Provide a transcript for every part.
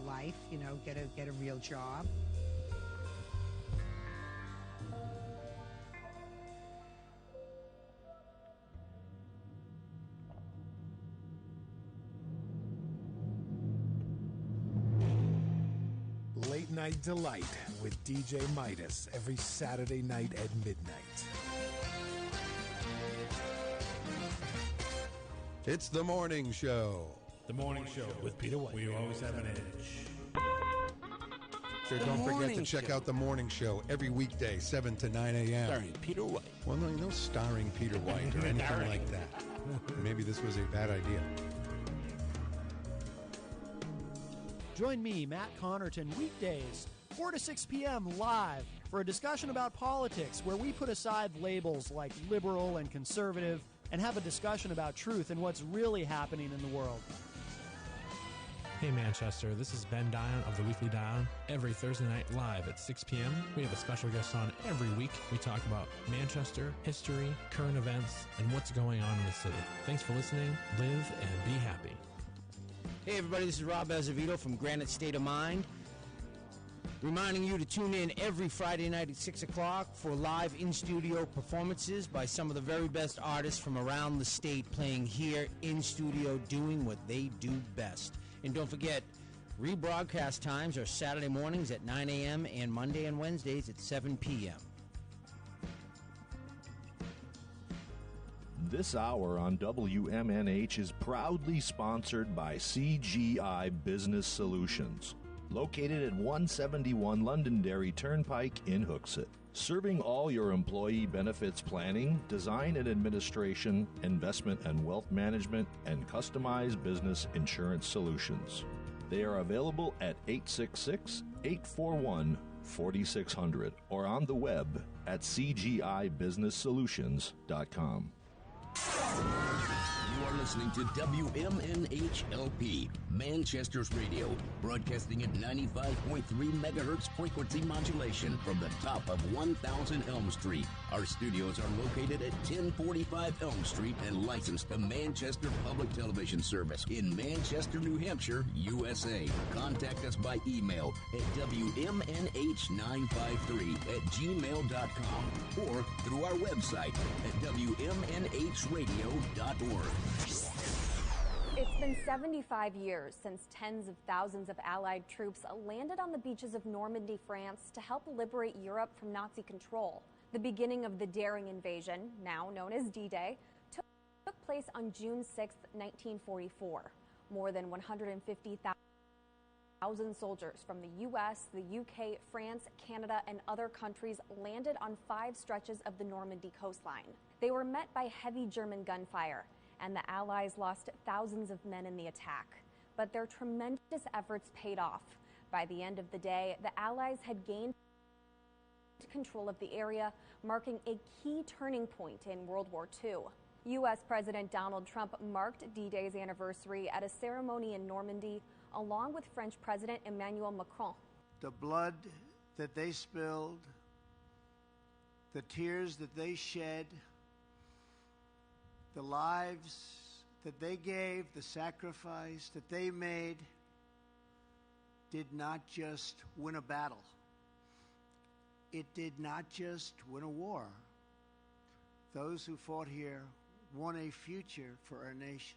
life, get a real job. Late Night Delight with DJ Midas every Saturday night at midnight. It's the morning show. The morning show with Peter White. We always have an edge. So don't forget to check out the morning show every weekday, 7 to 9 a.m. Starring Peter White. Well, no starring Peter White or anything like that. Maybe this was a bad idea. Join me, Matt Connarton, weekdays, 4 to 6 p.m. live for a discussion about politics where we put aside labels like liberal and conservative and have a discussion about truth and what's really happening in the world. Hey Manchester, this is Ben Dion of the Weekly Dion. Every Thursday night live at 6 p.m. We have a special guest on every week. We talk about Manchester, history, current events, and what's going on in the city. Thanks for listening. Live and be happy. Hey everybody, this is Rob Azevedo from Granite State of Mind. Reminding you to tune in every Friday night at 6 o'clock for live in-studio performances by some of the very best artists from around the state playing here in studio doing what they do best. And don't forget, rebroadcast times are Saturday mornings at 9 a.m. and Monday and Wednesdays at 7 p.m. This hour on WMNH is proudly sponsored by CGI Business Solutions, located at 171 Londonderry Turnpike in Hooksett. Serving all your employee benefits planning, design and administration, investment and wealth management, and customized business insurance solutions. They are available at 866-841-4600 or on the web at cgibusinesssolutions.com. You are listening to WMNH-LP, Manchester's radio, broadcasting at 95.3 megahertz frequency modulation from the top of 1000 Elm Street. Our studios are located at 1045 Elm Street and licensed to Manchester Public Television Service in Manchester, New Hampshire, USA. Contact us by email at WMNH953@gmail.com or through our website at WMNHradio.org. It's been 75 years since tens of thousands of Allied troops landed on the beaches of Normandy, France, to help liberate Europe from Nazi control. The beginning of the daring invasion, now known as D-Day, took place on June 6, 1944. More than 150,000 soldiers from the U.S., the U.K., France, Canada, and other countries landed on 5 stretches of the Normandy coastline. They were met by heavy German gunfire, and the Allies lost thousands of men in the attack. But their tremendous efforts paid off. By the end of the day, the Allies had gained control of the area, marking a key turning point in World War II. U.S. President Donald Trump marked D-Day's anniversary at a ceremony in Normandy, along with French President Emmanuel Macron. The blood that they spilled, the tears that they shed, the lives that they gave, the sacrifice that they made, did not just win a battle. It did not just win a war. Those who fought here won a future for our nation.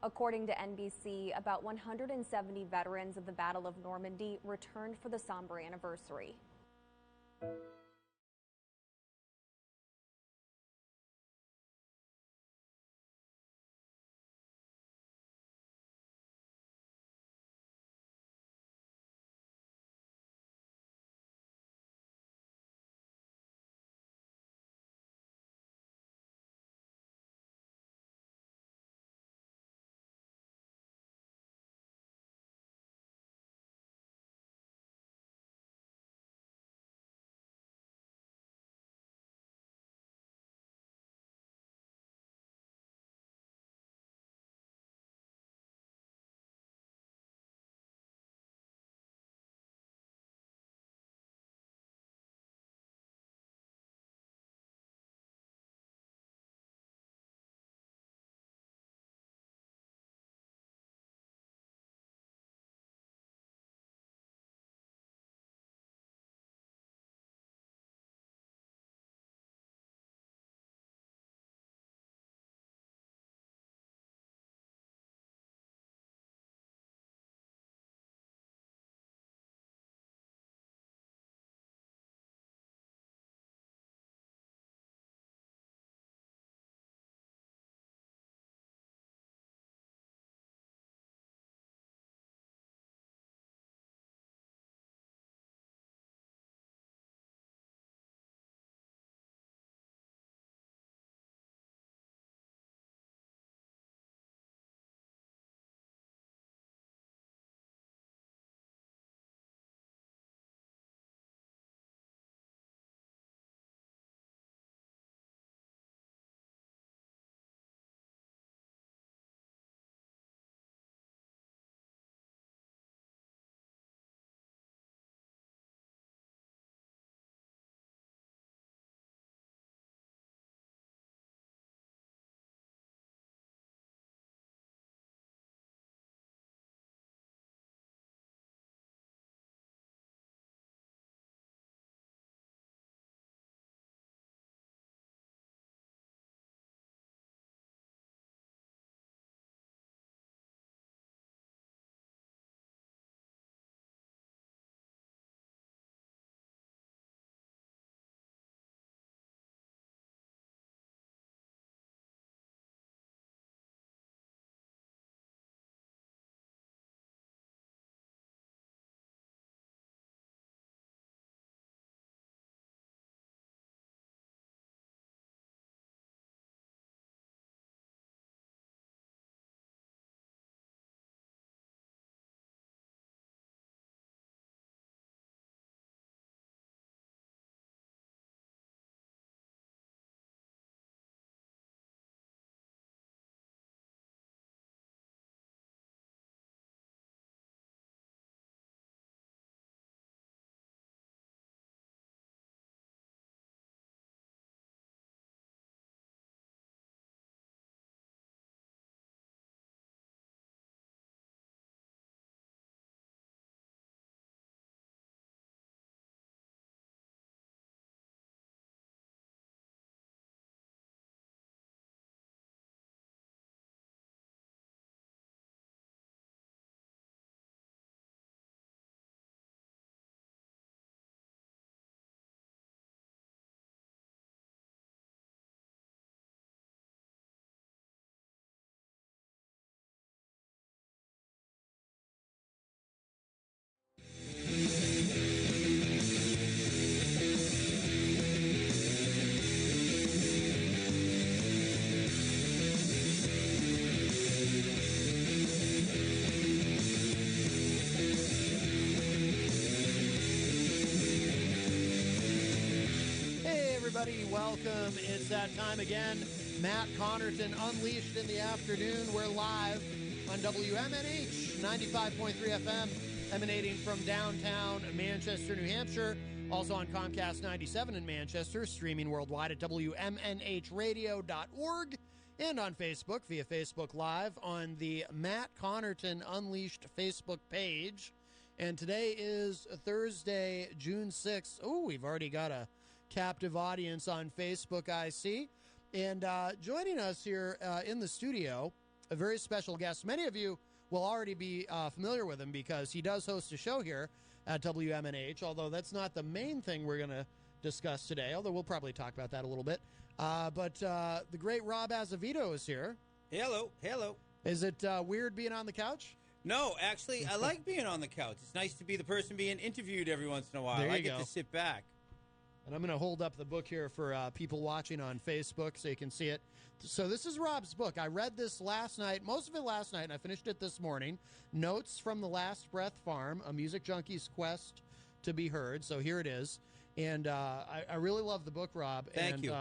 According to NBC, about 170 veterans of the Battle of Normandy returned for the somber anniversary. everybody. Welcome. It's that time again. Matt Connarton Unleashed in the afternoon. We're live on WMNH 95.3 FM, emanating from downtown Manchester, New Hampshire. Also on Comcast 97 in Manchester, streaming worldwide at WMNHradio.org, and on Facebook via Facebook Live on the Matt Connarton Unleashed Facebook page. And today is Thursday, June 6th. Oh, we've already got a captive audience on Facebook, I see. And joining us here in the studio, a very special guest. Many of you will already be familiar with him because he does host a show here at WMNH, although that's not the main thing we're going to discuss today, although we'll probably talk about that a little bit. But the great Rob Azevedo is here. Hello. Is it weird being on the couch? No, actually, I like being on the couch. It's nice to be the person being interviewed every once in a while. There you I get go. to sit back. And I'm going to hold up the book here for people watching on Facebook so you can see it. So this is Rob's book. I read this last night, most of it last night, and I finished it this morning. Notes from the Last Breath Farm, a music junkie's quest to be heard. So here it is. And I really love the book, Rob. Thank you.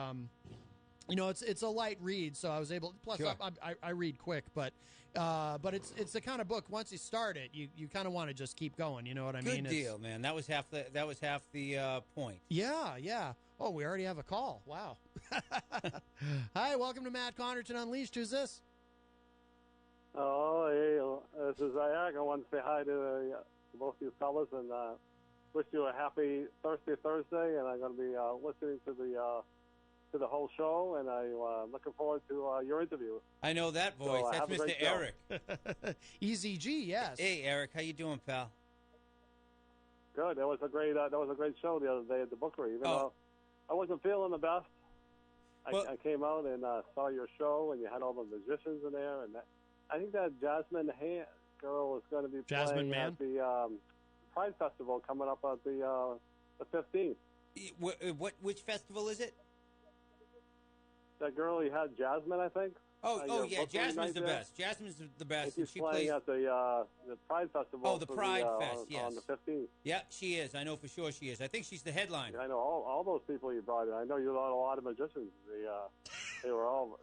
You know, it's a light read, so I was able. Plus, Sure. I read quick, but it's the kind of book. Once you start it, you kind of want to just keep going. You know what I mean? Good deal, man. That was half the point. Yeah. Oh, we already have a call. Wow. Hi, welcome to Matt Connarton Unleashed. Who's this? Oh, hey, this is Zach. I want to say hi to both you fellas and wish you a happy Thursday. And I'm going to be listening to the whole show, and I'm looking forward to your interview. I know that voice. So, That's have a Mr. great show. Eric. Easy G, yes. Hey, Eric, how you doing, pal? Good. That was a great show the other day at the Bookery. Even though I wasn't feeling the best, I came out and saw your show, and you had all the musicians in there, and I think that Jasmine girl is going to be Jasmine playing Man? at the Pride Festival coming up at the 15th. Which festival is it? That girl you had, Jasmine, I think. Oh, yeah, Bookery Jasmine's night the there? best. Jasmine's the best. She's She playing plays. at the Pride Festival. Oh, the for Pride Fest, yes. On the 15th. Yeah, she is. I know for sure she is. I think she's the headliner. I know all those people you brought in. I know you had a lot of magicians. They were all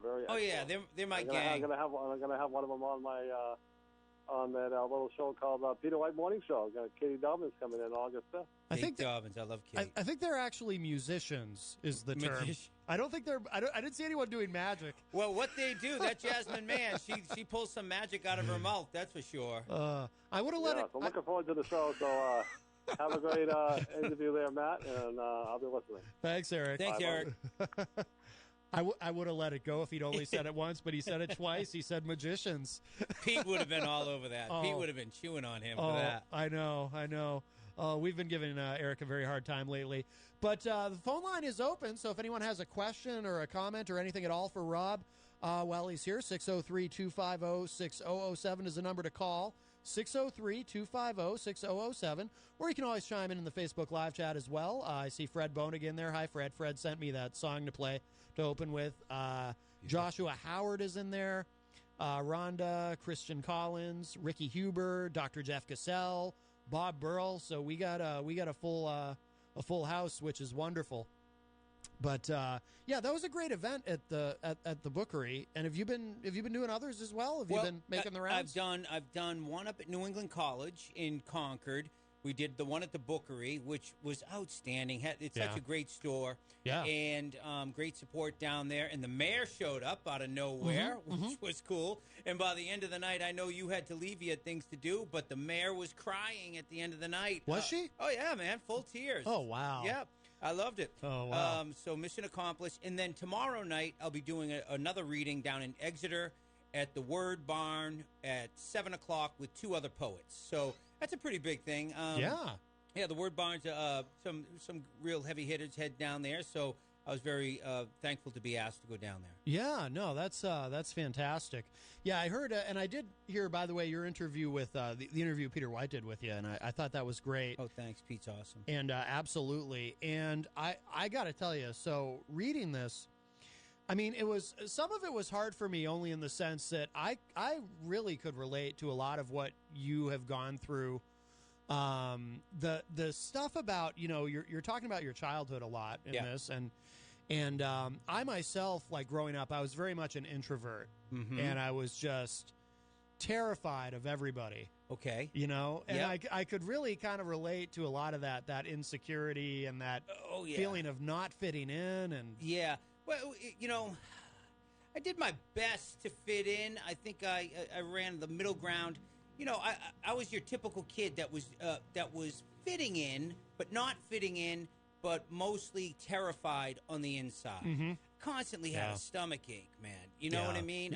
very. Oh, yeah, excellent. they're my I'm gang. gonna have one of them on my on that little show called Peter White Morning Show. Katie Dobbins coming in August 5th. I think Dobbins. I love Katie. I think they're actually musicians. Is the term? Magician. I don't think they're. I didn't see anyone doing magic. Well, what they do, that Jasmine Man, she pulls some magic out of her mouth. That's for sure. I would have let it. So looking forward to the show. So have a great interview there, Matt, and I'll be listening. Thanks, Eric. Thanks, Eric. I would have let it go if he'd only said it once, but he said it twice. He said magicians. Pete would have been all over that. Pete would have been chewing on him for that. I know. We've been giving Eric a very hard time lately. But the phone line is open, so if anyone has a question or a comment or anything at all for Rob while he's here, 603-250-6007 is the number to call. 603-250-6007. Or you can always chime in the Facebook live chat as well. I see Fred Bonegan there. Hi, Fred. Fred sent me that song to play to open with. Joshua Howard is in there. Rhonda, Christian Collins, Ricky Huber, Dr. Jeff Cassell, Bob Burrell. So we got a full house, which is wonderful. But yeah, that was a great event at the Bookery. And have you been doing others as well? Have you been making the rounds? I've done one up at New England College in Concord. We did the one at the Bookery, which was outstanding. It's such a great store. Yeah. And great support down there. And the mayor showed up out of nowhere, which was cool. And by the end of the night, I know you had to leave. You had things to do, but the mayor was crying at the end of the night. Was she? Oh, yeah, man. Full tears. Oh, wow. Yeah. I loved it. Oh, wow. So mission accomplished. And then tomorrow night, I'll be doing another reading down in Exeter at the Word Barn at 7 o'clock with two other poets. So that's a pretty big thing. Yeah, the Word Barn's some real heavy hitters head down there. So I was very thankful to be asked to go down there. Yeah, no, that's fantastic. Yeah, I heard, and I did hear, by the way, your interview with the interview Peter White did with you, and I thought that was great. Oh, thanks, Pete's awesome. And absolutely, and I got to tell you, so reading this, I mean, some of it was hard for me only in the sense that I really could relate to a lot of what you have gone through The stuff about, you're talking about your childhood a lot in this, and I myself, like growing up, I was very much an introvert, and I was just terrified of everybody. Okay. And I could really kind of relate to a lot of that insecurity and that feeling of not fitting in. And well, I did my best to fit in. I think I ran the middle ground. I was your typical kid that was fitting in, but not fitting in, but mostly terrified on the inside. Constantly had a stomach ache, man. You know what I mean?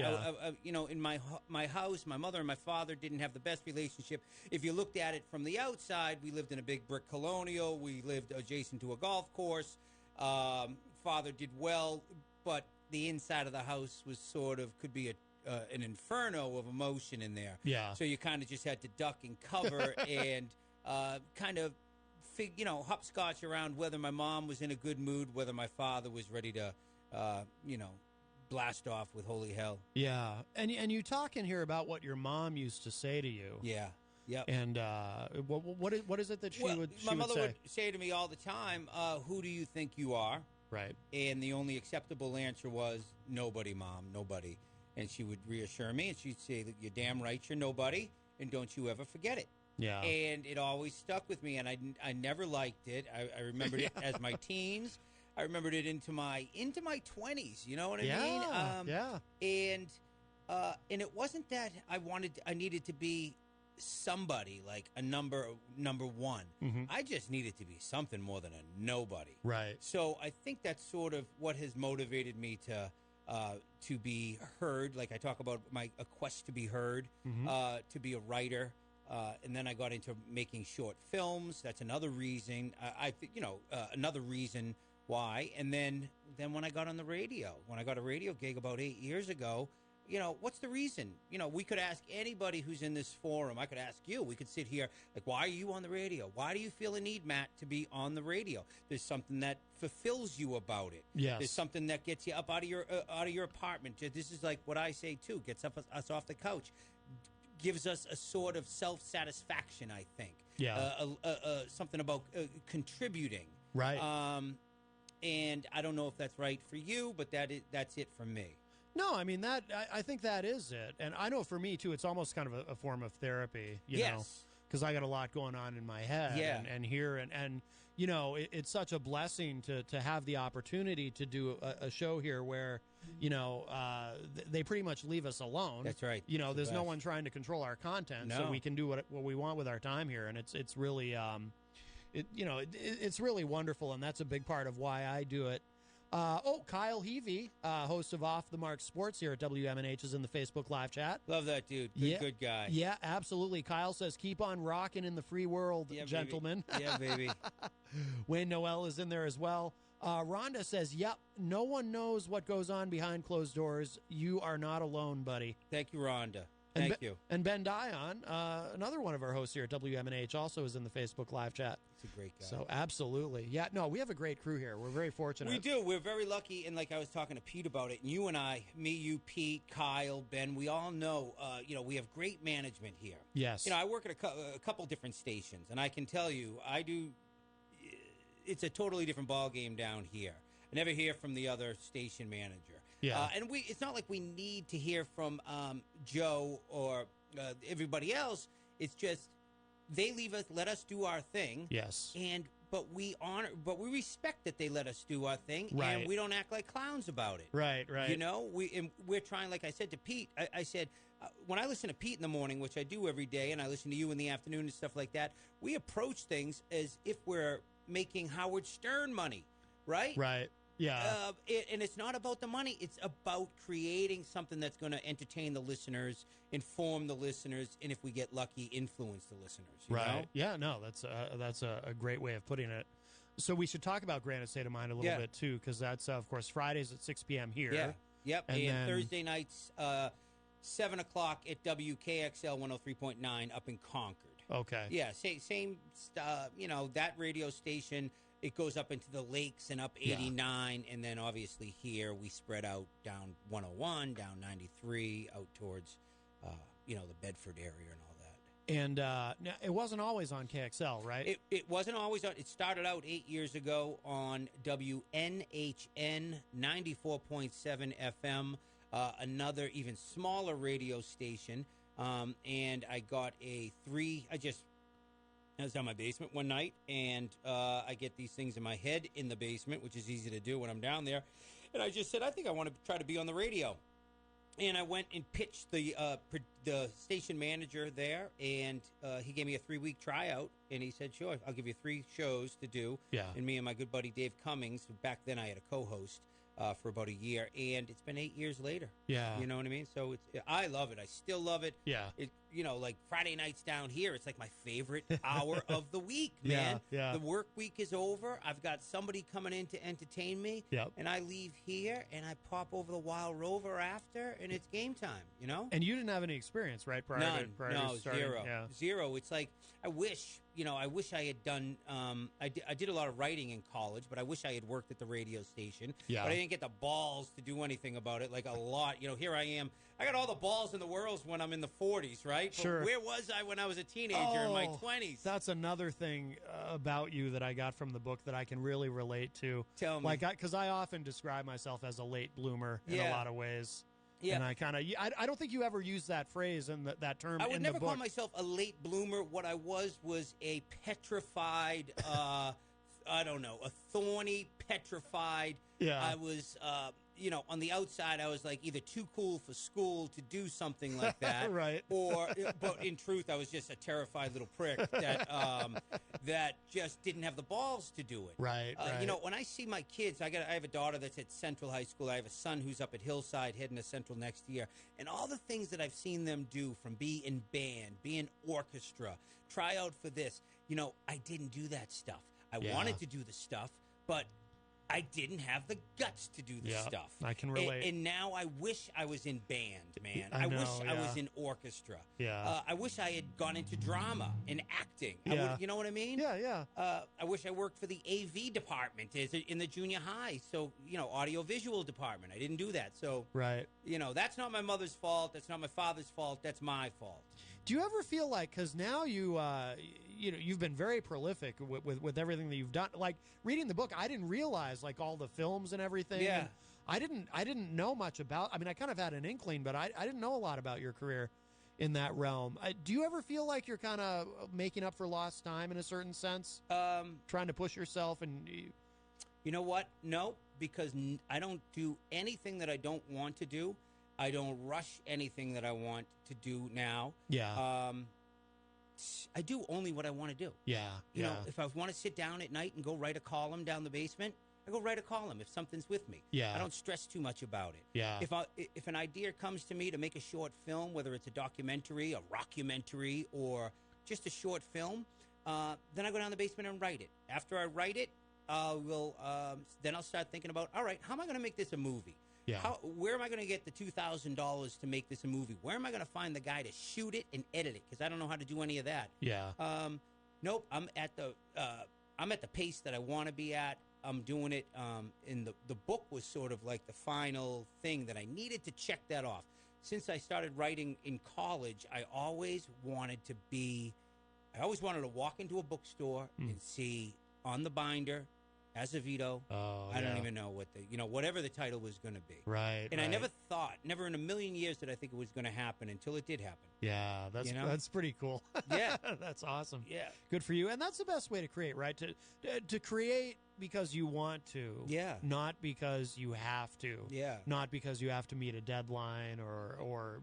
In my house, my mother and my father didn't have the best relationship. If you looked at it from the outside, we lived in a big brick colonial. We lived adjacent to a golf course. Father did well, but the inside of the house was could be an inferno of emotion in there. Yeah. So you kind of just had to duck and cover and kind of hopscotch around whether my mom was in a good mood, whether my father was ready to, blast off with holy hell. Yeah. And you talk in here about what your mom used to say to you. Yeah. Yep. And what is it that she would say? My mother would say to me all the time, who do you think you are? Right. And the only acceptable answer was, nobody, Mom, nobody. And she would reassure me, and she'd say, you're damn right, you're nobody, and don't you ever forget it. Yeah. And it always stuck with me, and I never liked it. I remembered it as my teens. I remembered it into my 20s. You know what I mean? And it wasn't that I needed to be somebody, like a number one. I just needed to be something more than a nobody. Right. So I think that's sort of what has motivated me to be heard. Like I talk about a quest to be heard, to be a writer. And then I got into making short films. That's another reason. I think, another reason why. And then when I got on the radio, when I got a radio gig about 8 years ago, what's the reason? We could ask anybody who's in this forum. I could ask you. We could sit here like, why are you on the radio? Why do you feel a need, Matt, to be on the radio? There's something that fulfills you about it. Yes. There's something that gets you up out of your apartment. This is like what I say too. Gets us off the couch. Gives us a sort of self-satisfaction, I think. Yeah. Something about contributing. Right. And I don't know if that's right for you, but that's it for me. No, I mean, I think that is it. And I know for me, too, it's almost kind of a form of therapy, you know, because I got a lot going on in my head and here. And it's such a blessing to have the opportunity to do a show here where, they pretty much leave us alone. That's right. There's no one trying to control our content, so we can do what we want with our time here. And it's really, it's really wonderful, and that's a big part of why I do it. Kyle Heavey, host of Off the Mark Sports here at WMNH, is in the Facebook live chat. Love that dude. Good guy. Yeah, absolutely. Kyle says, keep on rocking in the free world, gentlemen. Baby. Yeah, baby. Wayne Noel is in there as well. Rhonda says, yep, no one knows what goes on behind closed doors. You are not alone, buddy. Thank you, Rhonda. Thank you. And Ben Dion, another one of our hosts here at WMNH, also is in the Facebook live chat. He's a great guy. So, absolutely. Yeah, no, we have a great crew here. We're very fortunate. We do. We're very lucky. And like I was talking to Pete about it, and you and I, me, you, Pete, Kyle, Ben, we all know, we have great management here. Yes. I work at a couple different stations, and I can tell you, it's a totally different ballgame down here. I never hear from the other station manager. Yeah. And it's not like we need to hear from Joe or everybody else. It's just they let us do our thing. Yes. But we respect that they let us do our thing, right. And we don't act like clowns about it. Right. We're trying, like I said to Pete, I said, when I listen to Pete in the morning, which I do every day, and I listen to you in the afternoon and stuff like that, we approach things as if we're making Howard Stern money, right? Right. Yeah. And it's not about the money. It's about creating something that's going to entertain the listeners, inform the listeners, and if we get lucky, influence the listeners. You know? Yeah, no, that's a great way of putting it. So we should talk about Granite State of Mind a little bit, too, because that's, of course, Fridays at 6 p.m. here. Yeah. Yep. And then Thursday nights, 7 o'clock at WKXL 103.9 up in Concord. Okay. Yeah, same that radio station. It goes up into the lakes and up 89, and then obviously here we spread out down 101, down 93, out towards, the Bedford area and all that. And it wasn't always on KXL, right? It wasn't always on. It started out 8 years ago on WNHN 94.7 FM, another even smaller radio station. And I got I was down my basement one night, and I get these things in my head in the basement, which is easy to do when I'm down there. And I just said, I think I want to try to be on the radio. And I went and pitched the station manager there, and he gave me a 3-week tryout, and he said, sure, I'll give you 3 shows to do. Yeah. And me and my good buddy Dave Cummings, who back then I had a co-host for about a year, and it's been 8 years later. Yeah. You know what I mean? So I love it. I still love it. Yeah. Like Friday nights down here, it's like my favorite hour of the week, man. Yeah. The work week is over. I've got somebody coming in to entertain me. Yep. And I leave here, and I pop over the Wild Rover after, and it's game time, you know? And you didn't have any experience, right? Prior to starting? Zero. Yeah. Zero. It's like, I wish I had done, I did a lot of writing in college, but I wish I had worked at the radio station. Yeah. But I didn't get the balls to do anything about it, like a lot. Here I am. I got all the balls in the world when I'm in the 40s, right? Sure. But where was I when I was a teenager in my 20s? That's another thing about you that I got from the book that I can really relate to. Tell me. Because I often describe myself as a late bloomer in a lot of ways. Yeah. And I kind of, I don't think you ever used that phrase and that term I would in never the book. call myself a late bloomer. What I was a petrified, I don't know, a thorny, petrified. Yeah. I was, on the outside, I was like either too cool for school to do something like that. Right. But in truth, I was just a terrified little prick that just didn't have the balls to do it. Right. When I see my kids, I have a daughter that's at Central High School. I have a son who's up at Hillside heading to Central next year. And all the things that I've seen them do, from be in band, be in orchestra, try out for this, I didn't do that stuff. I wanted to do the stuff, but I didn't have the guts to do the stuff. I can relate. And now I wish I was in band, man. I know, wish I was in orchestra. Yeah. I wish I had gone into drama and acting. Yeah. You know what I mean? Yeah. I wish I worked for the AV department in the junior high. So, audiovisual department. I didn't do that. So, right. That's not my mother's fault. That's not my father's fault. That's my fault. Do you ever feel like, because now you've been very prolific with everything that you've done. Like reading the book, I didn't realize like all the films and everything. Yeah. And I didn't know much about. I mean, I kind of had an inkling, but I didn't know a lot about your career in that realm. Do you ever feel like you're kind of making up for lost time in a certain sense? Trying to push yourself and. You know what? No, because I don't do anything that I don't want to do. I don't rush anything that I want to do now. Yeah. I do only what I want to do. Yeah. You know, if I want to sit down at night and go write a column down the basement, I go write a column if something's with me. Yeah. I don't stress too much about it. Yeah. If an idea comes to me to make a short film, whether it's a documentary, a rockumentary, or just a short film, then I go down the basement and write it. After I write it, then I'll start thinking about, all right, how am I going to make this a movie? Yeah. Where am I going to get the $2,000 to make this a movie? Where am I going to find the guy to shoot it and edit it? Because I don't know how to do any of that. Yeah. Nope. I'm at the pace that I want to be at. I'm doing it. And the book was sort of like the final thing that I needed to check that off. Since I started writing in college, I always wanted to walk into a bookstore and see on the binder, Azevedo. Oh, I don't even know what whatever the title was going to be. Right. And I never in a million years did I think it was going to happen until it did happen. Yeah, that's pretty cool. Yeah. That's awesome. Yeah. Good for you. And that's the best way to create, right? To create because you want to. Yeah. Not because you have to. Yeah. Not because you have to meet a deadline or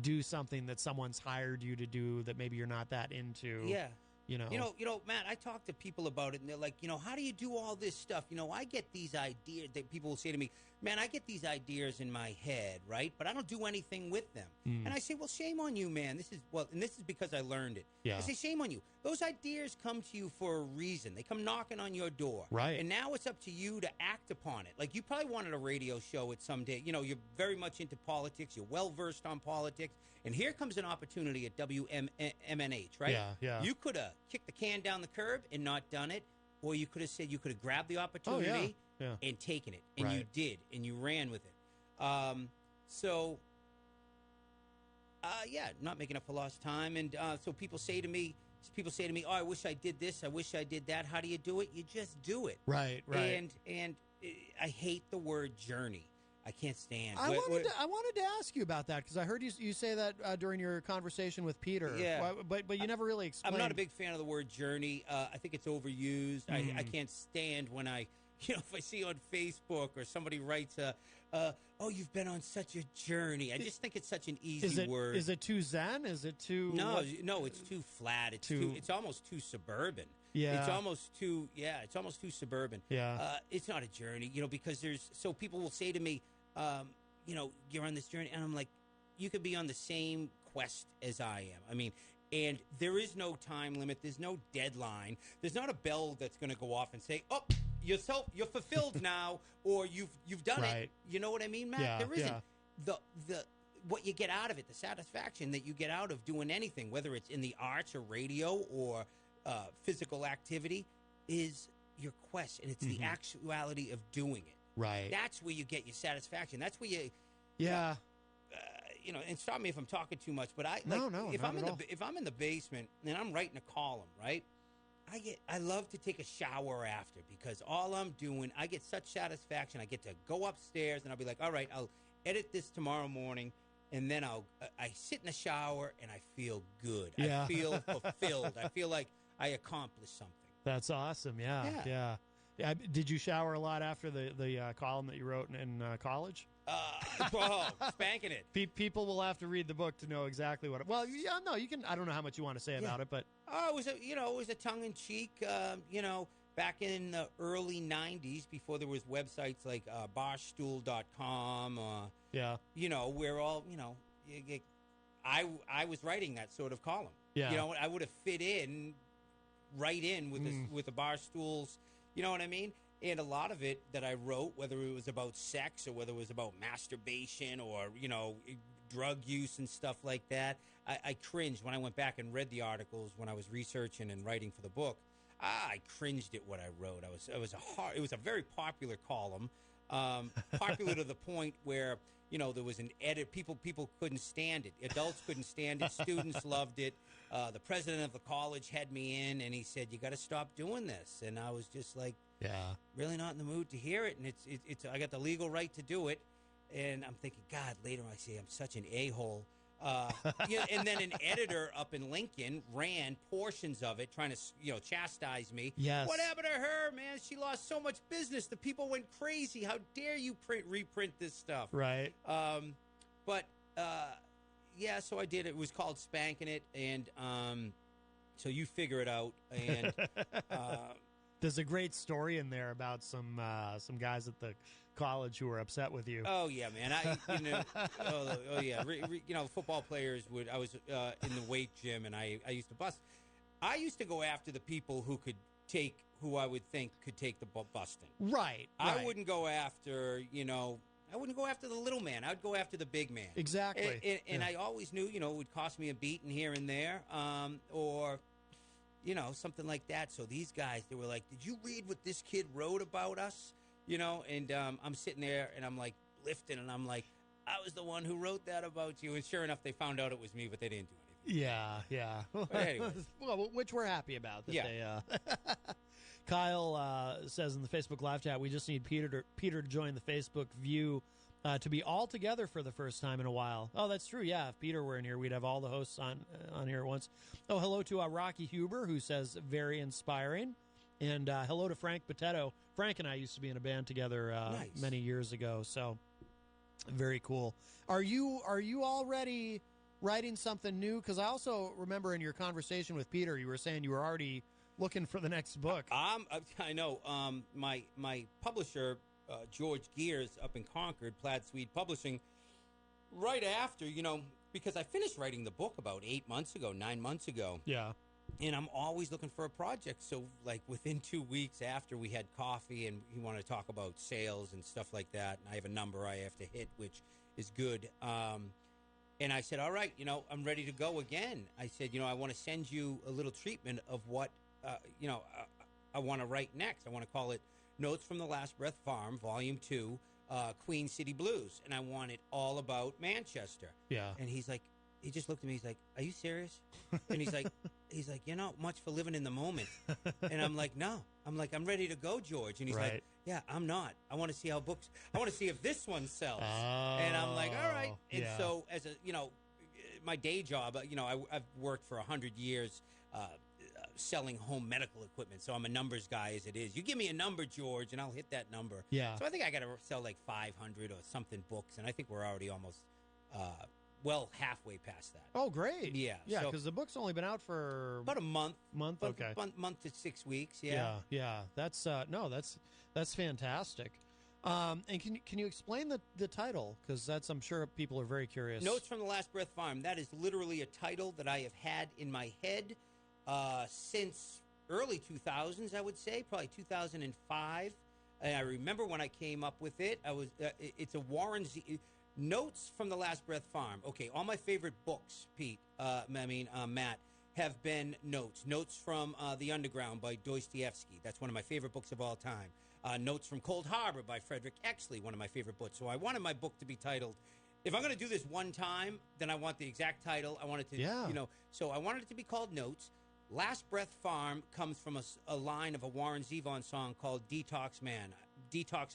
do something that someone's hired you to do that maybe you're not that into. Yeah. You know, Matt, I talk to people about it, and they're like, how do you do all this stuff? I get these ideas that people will say to me, man, I get these ideas in my head, right? But I don't do anything with them. And I say, well, shame on you, man. This is because I learned it. Yeah. I say, shame on you. Those ideas come to you for a reason. They come knocking on your door. Right. And now it's up to you to act upon it. Like, you probably wanted a radio show at some day. You're very much into politics. You're well-versed on politics. And here comes an opportunity at WMNH, right? Yeah. You could have kicked the can down the curb and not done it, or you could have said you could have grabbed the opportunity and taken it, and you did, and you ran with it. So not making up for lost time. And so people say to me, oh, I wish I did this, I wish I did that. How do you do it? You just do it. Right. And I hate the word journey. I can't stand. I wanted to ask you about that because I heard you say that during your conversation with Peter. Yeah, but you never really explained. I'm not a big fan of the word journey. I think it's overused. I can't stand when if I see on Facebook or somebody writes oh, you've been on such a journey. I just think it's such an easy word. Is it too zen? Is it too? No, it's too flat. It's almost too suburban. Yeah. It's almost too suburban. Yeah. It's not a journey, because so people will say to me, you're on this journey, and I'm like, you could be on the same quest as I am. I mean, and there is no time limit. There's no deadline. There's not a bell that's going to go off and say, oh, you're fulfilled now, or you've done it. You know what I mean, Matt? Yeah, there isn't the what you get out of it, the satisfaction that you get out of doing anything, whether it's in the arts or radio or physical activity, is your quest, and it's the actuality of doing it. Right. That's where you get your satisfaction. That's where you. Yeah. And stop me if I'm talking too much, but if I'm in the basement and I'm writing a column, right? I love to take a shower after, because all I'm doing, I get such satisfaction. I get to go upstairs and I'll be like, all right, I'll edit this tomorrow morning, and then I sit in the shower and I feel good. Yeah. I feel fulfilled. I feel like I accomplished something. That's awesome. Yeah. Did you shower a lot after the column that you wrote in college? Spanking it. People will have to read the book to know exactly what. You can. I don't know how much you want to say about it, but it was a tongue in cheek. Back in the early '90s, before there was websites like barstool.com. Where all I was writing that sort of column. Yeah. I would have fit in right in with the Barstools. You know what I mean? And a lot of it that I wrote, whether it was about sex or whether it was about masturbation or, drug use and stuff like that, I cringed when I went back and read the articles when I was researching and writing for the book. I cringed at what I wrote. It was a very popular column, popular to the point where, there was an edit. People couldn't stand it. Adults couldn't stand it. Students loved it. The president of the college had me in, and he said, "You got to stop doing this." And I was just like, really not in the mood to hear it. And it's I got the legal right to do it. And I'm thinking, God, later I say I'm such an a-hole. And then an editor up in Lincoln ran portions of it, trying to chastise me. Yes. What happened to her, man? She lost so much business. The people went crazy. How dare you reprint this stuff? Right. So I did it. It was called Spanking It, and so you figure it out. And there's a great story in there about some guys at the college who were upset with you. Oh yeah, man. Football players would. I was in the weight gym, and I used to bust. I used to go after the people who I would think could take the busting. Right. I wouldn't go after I wouldn't go after the little man. I would go after the big man. Exactly. And I always knew, it would cost me a beating here and there, or something like that. So these guys, they were like, "Did you read what this kid wrote about us?" And I'm sitting there and I'm like lifting, and I'm like, "I was the one who wrote that about you." And sure enough, they found out it was me, but they didn't do anything. Yeah. But anyways. Well, which we're happy about. That they, Kyle says in the Facebook live chat, we just need Peter to join the Facebook view to be all together for the first time in a while. Oh, that's true. Yeah, if Peter were in here, we'd have all the hosts on here at once. Oh, hello to Rocky Huber, who says very inspiring. And hello to Frank Potato. Frank and I used to be in a band together many years ago, so very cool. Are you already writing something new? Because I also remember in your conversation with Peter, you were saying you were already looking for the next book. I know. My publisher, George Gears, up in Concord, Plaid Swede Publishing, right after, because I finished writing the book about 9 months ago. Yeah. And I'm always looking for a project. So, like, within 2 weeks after we had coffee and he wanted to talk about sales and stuff like that, and I have a number I have to hit, which is good. And I said, all right, I'm ready to go again. I said, I want to send you a little treatment of what, I want to write next. I want to call it Notes from the Last Breath Farm, Volume 2, Queen City Blues. And I want it all about Manchester. Yeah. And he's like, he just looked at me. He's like, "Are you serious?" And he's like, "You're not much for living in the moment." And I'm like, "No." I'm like, "I'm ready to go, George." And he's like, "Yeah, I'm not. I want to see how books. I want to see if this one sells." And I'm like, "All right." And so, as a my day job, I've worked for 100 years. Selling home medical equipment, so I'm a numbers guy as it is. You give me a number, George, and I'll hit that number. Yeah. So I think I got to sell like 500 or something books, and I think we're already almost halfway past that. Oh, great. Yeah. Yeah, so because the book's only been out for about a month. Okay. Month to 6 weeks. Yeah. Yeah. That's that's fantastic. And can you explain the title? Because I'm sure people are very curious. Notes from the Last Breath Farm. That is literally a title that I have had in my head since early 2000s, I would say, probably 2005. And I remember when I came up with it. It's a Warren Z. Notes from the Last Breath Farm. Okay, all my favorite books, Pete. Matt, have been notes. Notes from The Underground by Dostoevsky. That's one of my favorite books of all time. Notes from Cold Harbor by Frederick Exley, one of my favorite books. So I wanted my book to be titled. If I'm going to do this one time, then I want the exact title. I want it to, so I wanted it to be called Notes. Last Breath Farm comes from a line of a Warren Zevon song called Detox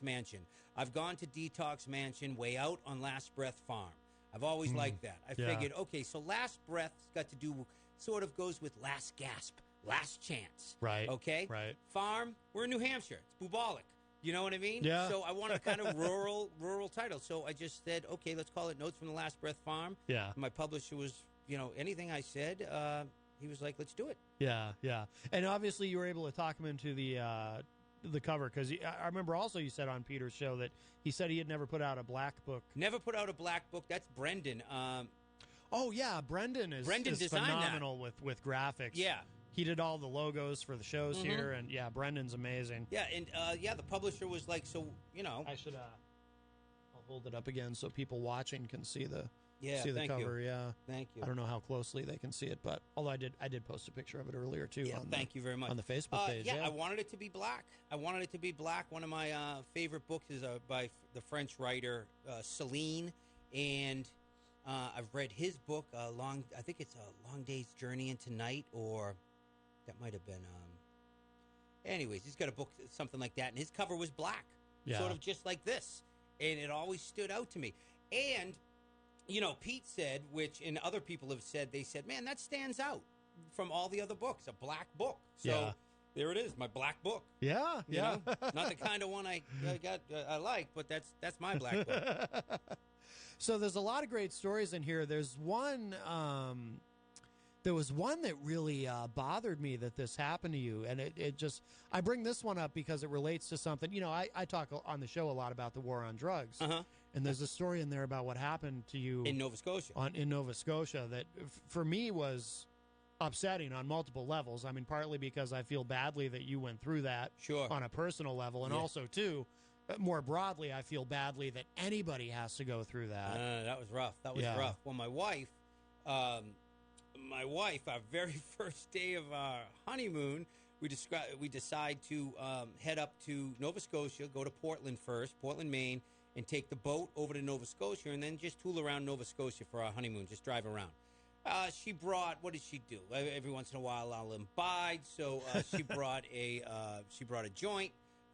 Mansion. I've gone to Detox Mansion way out on Last Breath Farm. I've always liked that. I figured, okay, so Last Breath's got to do, sort of goes with last gasp, last chance. Right. Okay? Right. Farm, we're in New Hampshire. It's bubolic. You know what I mean? Yeah. So I want a kind of rural title. So I just said, okay, let's call it Notes from the Last Breath Farm. Yeah. My publisher was, anything I said, he was like, let's do it. Yeah. And obviously you were able to talk him into the cover, because I remember also you said on Peter's show that he said he had never put out a black book. Never put out a black book. That's Brendan. Brendan is designed phenomenal with graphics. Yeah. He did all the logos for the shows here, and Brendan's amazing. Yeah, and the publisher was like, so, I should I'll hold it up again so people watching can see the cover. You. Yeah, thank you. I don't know how closely they can see it, but although I did post a picture of it earlier too. Yeah, thank you very much on the Facebook page. I wanted it to be black. One of my favorite books is by the French writer Celine, and I've read his book. I think it's a Long Day's Journey into Night, or that might have been. Anyways, he's got a book, something like that, and his cover was black, sort of just like this, and it always stood out to me. And Pete said, and other people have said, they said, man, that stands out from all the other books, a black book. So there it is, my black book. Yeah. Not the kind of one I like, but that's my black book. So there's a lot of great stories in here. There's one, there was one that really bothered me that this happened to you. And it just, I bring this one up because it relates to something. I talk on the show a lot about the war on drugs. And there's a story in there about what happened to you in Nova Scotia. In Nova Scotia that for me was upsetting on multiple levels. I mean, partly because I feel badly that you went through that on a personal level, and also too, more broadly, I feel badly that anybody has to go through that. That was rough. Rough. Well, my wife, our very first day of our honeymoon, we decide to head up to Nova Scotia, go to Portland, Maine, and take the boat over to Nova Scotia, and then just tool around Nova Scotia for our honeymoon, just drive around. She brought, what did she do? Every once in a while I'll imbibe, so she brought a joint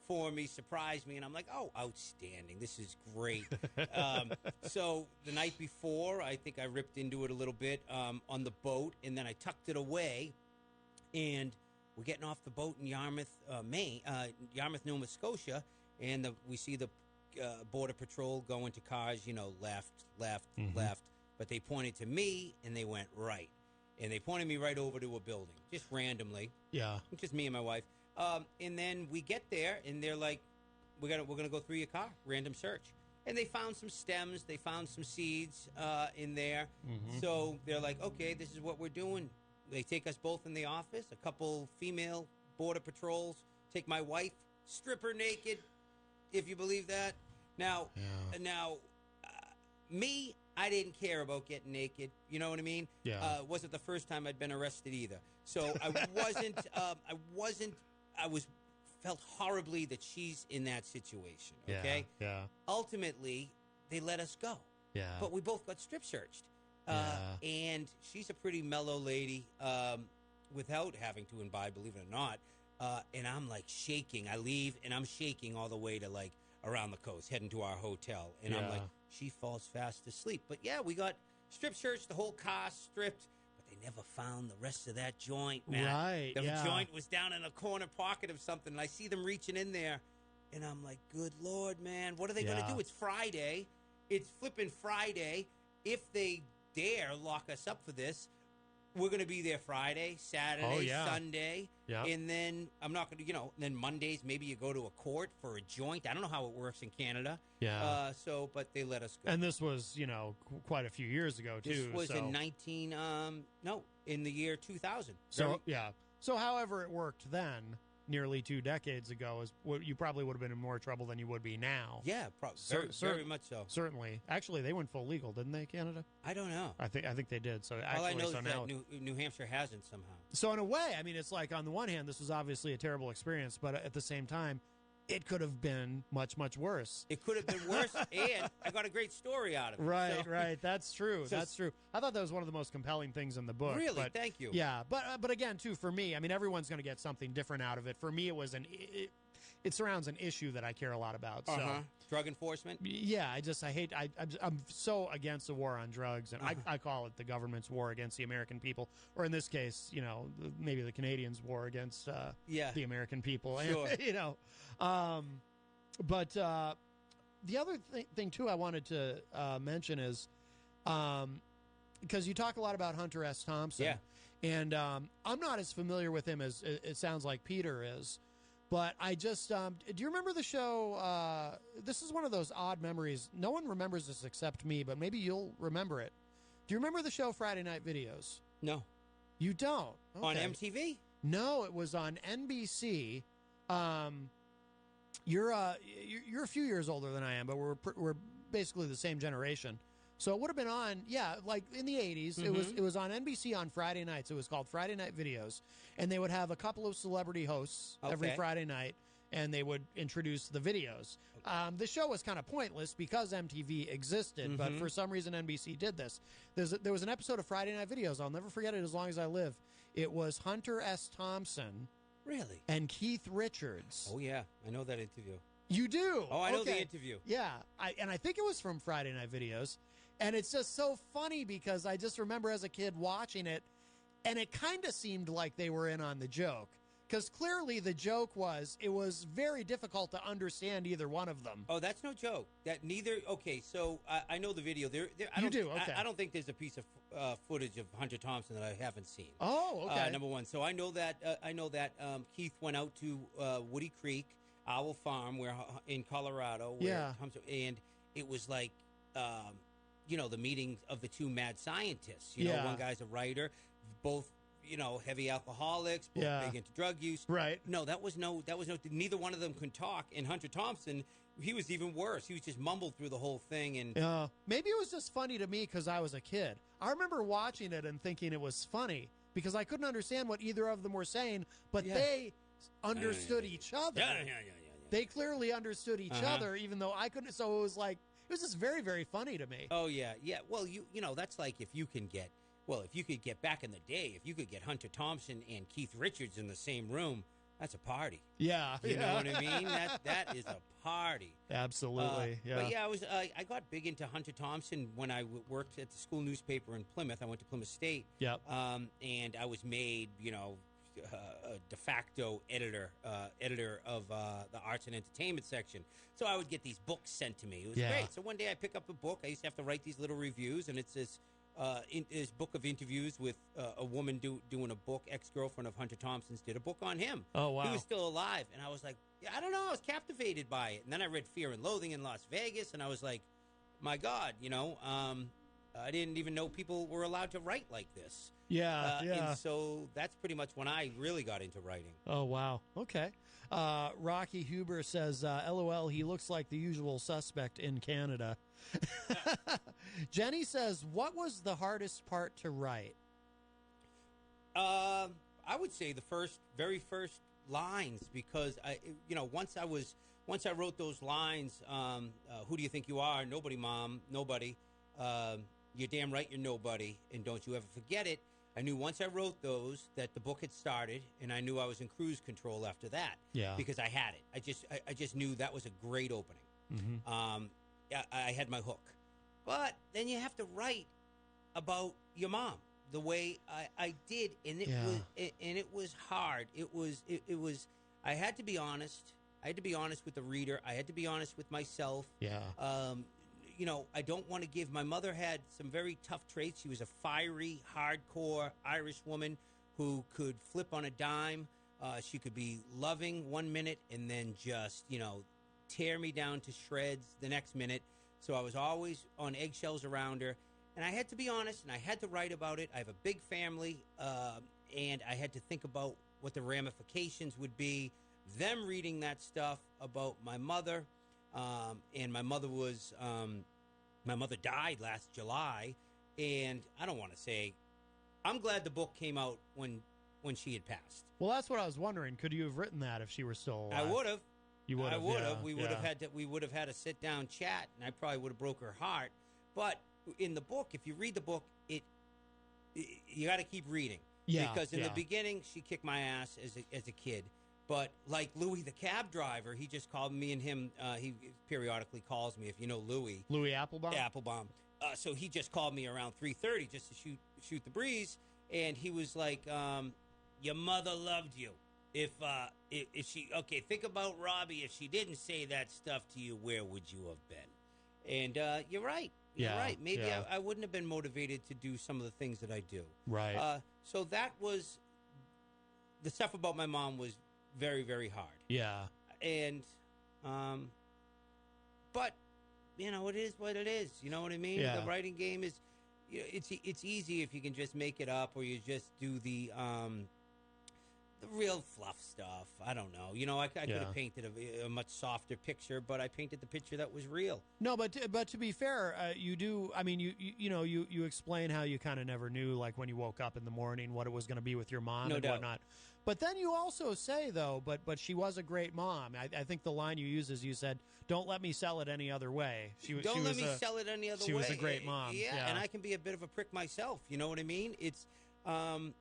for me, surprised me, and I'm like, oh, outstanding, this is great. So the night before, I think I ripped into it a little bit on the boat, and then I tucked it away, and we're getting off the boat in Yarmouth, Nova Scotia, and we see the Border Patrol go into cars, left, but they pointed to me and they went right, and they pointed me right over to a building, just randomly. Yeah, just me and my wife. And then we get there and they're like, we're gonna go through your car, random search, and they found some stems, they found some seeds in there. So they're like, okay, this is what we're doing. They take us both in the office. A couple female Border Patrols take my wife, strip her naked. If you believe that. Now, me, I didn't care about getting naked. You know what I mean? Yeah. Wasn't the first time I'd been arrested either. So I felt horribly that she's in that situation. Okay. Yeah. Ultimately, they let us go. Yeah. But we both got strip searched. And she's a pretty mellow lady without having to imbibe, believe it or not. And I'm like shaking. I leave and I'm shaking all the way to like around the coast, heading to our hotel. And I'm like, she falls fast asleep. But yeah, we got strip searched, the whole car stripped. But they never found the rest of that joint, man. Right, The joint was down in a corner pocket of something. And I see them reaching in there. And I'm like, good Lord, man, what are they going to do? It's Friday. It's flipping Friday. If they dare lock us up for this, we're going to be there Friday, Saturday, Sunday. Yeah. And then I'm not going to, then Mondays, maybe you go to a court for a joint. I don't know how it works in Canada. Yeah. But they let us go. And this was, quite a few years ago, too. This was in the year 2000. So, So however it worked then, nearly 2 decades ago, is you probably would have been in more trouble than you would be now. Yeah, very much so. Certainly. Actually, they went full legal, didn't they, Canada? I don't know. I think they did. So all I know is now that New Hampshire hasn't somehow. So in a way, I mean, it's like on the one hand, this was obviously a terrible experience, but at the same time, it could have been much, much worse. It could have been worse, and I got a great story out of it. Right. That's true. That's true. I thought that was one of the most compelling things in the book. Really? Thank you. Yeah, but again, too, for me, I mean, everyone's going to get something different out of it. For me, it was it surrounds an issue that I care a lot about. So. Drug enforcement? Yeah, I'm so against the war on drugs, and I call it the government's war against the American people, or in this case, maybe the Canadians' war against the American people. Sure. But the other thing, too, I wanted to mention is because you talk a lot about Hunter S. Thompson. Yeah. And I'm not as familiar with him as it sounds like Peter is. But I just, do you remember the show? This is one of those odd memories. No one remembers this except me, but maybe you'll remember it. Do you remember the show Friday Night Videos? No. You don't? Okay. On MTV? No, it was on NBC. You're a few years older than I am, but we're basically the same generation. So it would have been on, like in the 80s. Mm-hmm. It was on NBC on Friday nights. It was called Friday Night Videos, and they would have a couple of celebrity hosts every Friday night, and they would introduce the videos. The show was kind of pointless because MTV existed, but for some reason NBC did this. There was an episode of Friday Night Videos. I'll never forget it as long as I live. It was Hunter S. Thompson. Really? And Keith Richards. Oh, yeah. I know that interview. You do? Oh, I know the interview. Yeah. I think it was from Friday Night Videos. And it's just so funny because I just remember as a kid watching it, and it kind of seemed like they were in on the joke. Because clearly the joke was, it was very difficult to understand either one of them. Oh, that's no joke. That neither. Okay, so I know the video. You do? Okay. I don't think there's a piece of footage of Hunter Thompson that I haven't seen. Oh, okay. Number one. So I know that. Keith went out to Woody Creek, Owl Farm, where in Colorado. And it was like. The meeting of the two mad scientists. One guy's a writer, both, heavy alcoholics, both big into drug use. Right. No, neither one of them could talk. And Hunter Thompson, he was even worse. He was just mumbled through the whole thing. And maybe it was just funny to me because I was a kid. I remember watching it and thinking it was funny because I couldn't understand what either of them were saying, but they understood each other. Yeah. They clearly understood each other, even though I couldn't. So it was like, it was just very, very funny to me. Oh, yeah. Well, that's like if you could get back in the day, if you could get Hunter Thompson and Keith Richards in the same room, that's a party. Yeah. You know what I mean? That is a party. Absolutely. But I got big into Hunter Thompson when I worked at the school newspaper in Plymouth. I went to Plymouth State. Yep. And I was made, a de facto editor of the arts and entertainment section. So I would get these books sent to me. It was great. So one day I pick up a book. I used to have to write these little reviews, and it's this book of interviews with a woman doing a book. Ex-girlfriend of Hunter Thompson's did a book on him. Oh, wow. He was still alive, and I was like, I don't know. I was captivated by it. And then I read Fear and Loathing in Las Vegas, and I was like, my God, I didn't even know people were allowed to write like this. Yeah. And so that's pretty much when I really got into writing. Oh, wow. Okay. Rocky Huber says, LOL, he looks like the usual suspect in Canada. Jenny says, what was the hardest part to write? I would say the very first lines, because once I wrote those lines, who do you think you are? Nobody, Mom, nobody. You're damn right you're nobody, and don't you ever forget it. I knew once I wrote those that the book had started, and I knew I was in cruise control after that. Yeah. Because I had it. I just knew that was a great opening. Mm-hmm. I had my hook. But then you have to write about your mom the way I did, and it was hard. It was. I had to be honest. I had to be honest with the reader. I had to be honest with myself. Yeah. I don't want to give. My mother had some very tough traits. She was a fiery, hardcore Irish woman who could flip on a dime. She could be loving one minute and then just, tear me down to shreds the next minute. So I was always on eggshells around her. And I had to be honest, and I had to write about it. I have a big family, and I had to think about what the ramifications would be. Them reading that stuff about my mother, and my mother died last July, and I don't want to say, I'm glad the book came out when she had passed. Well, that's what I was wondering. Could you have written that if she were still alive? I would have. You would have. I would have. Yeah, we would have had a sit down chat, and I probably would have broke her heart. But in the book, if you read the book, you got to keep reading. Yeah. Because in the beginning, she kicked my ass as a kid. But like Louis, the cab driver, he just called me and him. He periodically calls me, if you know Louis. Louis Applebaum. Applebaum. So he just called me around 3:30 just to shoot the breeze, and he was like, "Your mother loved you. If she think about Robbie. If she didn't say that stuff to you, where would you have been?" And you're right. You're right. Maybe I wouldn't have been motivated to do some of the things that I do. Right. So that was the stuff about my mom was very, very hard. Yeah. And, but, it is what it is. You know what I mean? Yeah. The writing game is, it's easy if you can just make it up or you just do the real fluff stuff. I don't know. I could have painted a much softer picture, but I painted the picture that was real. No, but to be fair, you do. I mean, you explain how you kind of never knew, like when you woke up in the morning, what it was going to be with your mom and whatnot. But then you also say, though, but she was a great mom. I think the line you use is you said, "Don't let me sell it any other way." Don't let me sell it any other way. She was a great mom. Yeah, and I can be a bit of a prick myself. You know what I mean? It's my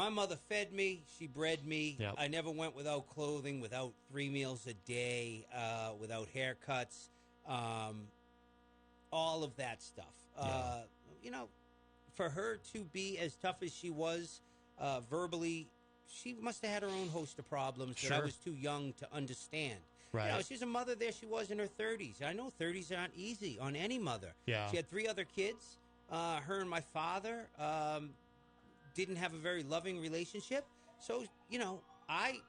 mother fed me. She bred me. Yep. I never went without clothing, without 3 meals a day, without haircuts, all of that stuff. For her to be as tough as she was verbally, she must have had her own host of problems that I was too young to understand. Right. She's a mother there. She was in her 30s. I know 30s aren't easy on any mother. Yeah. She had 3 other kids. Her and my father didn't have a very loving relationship. So, I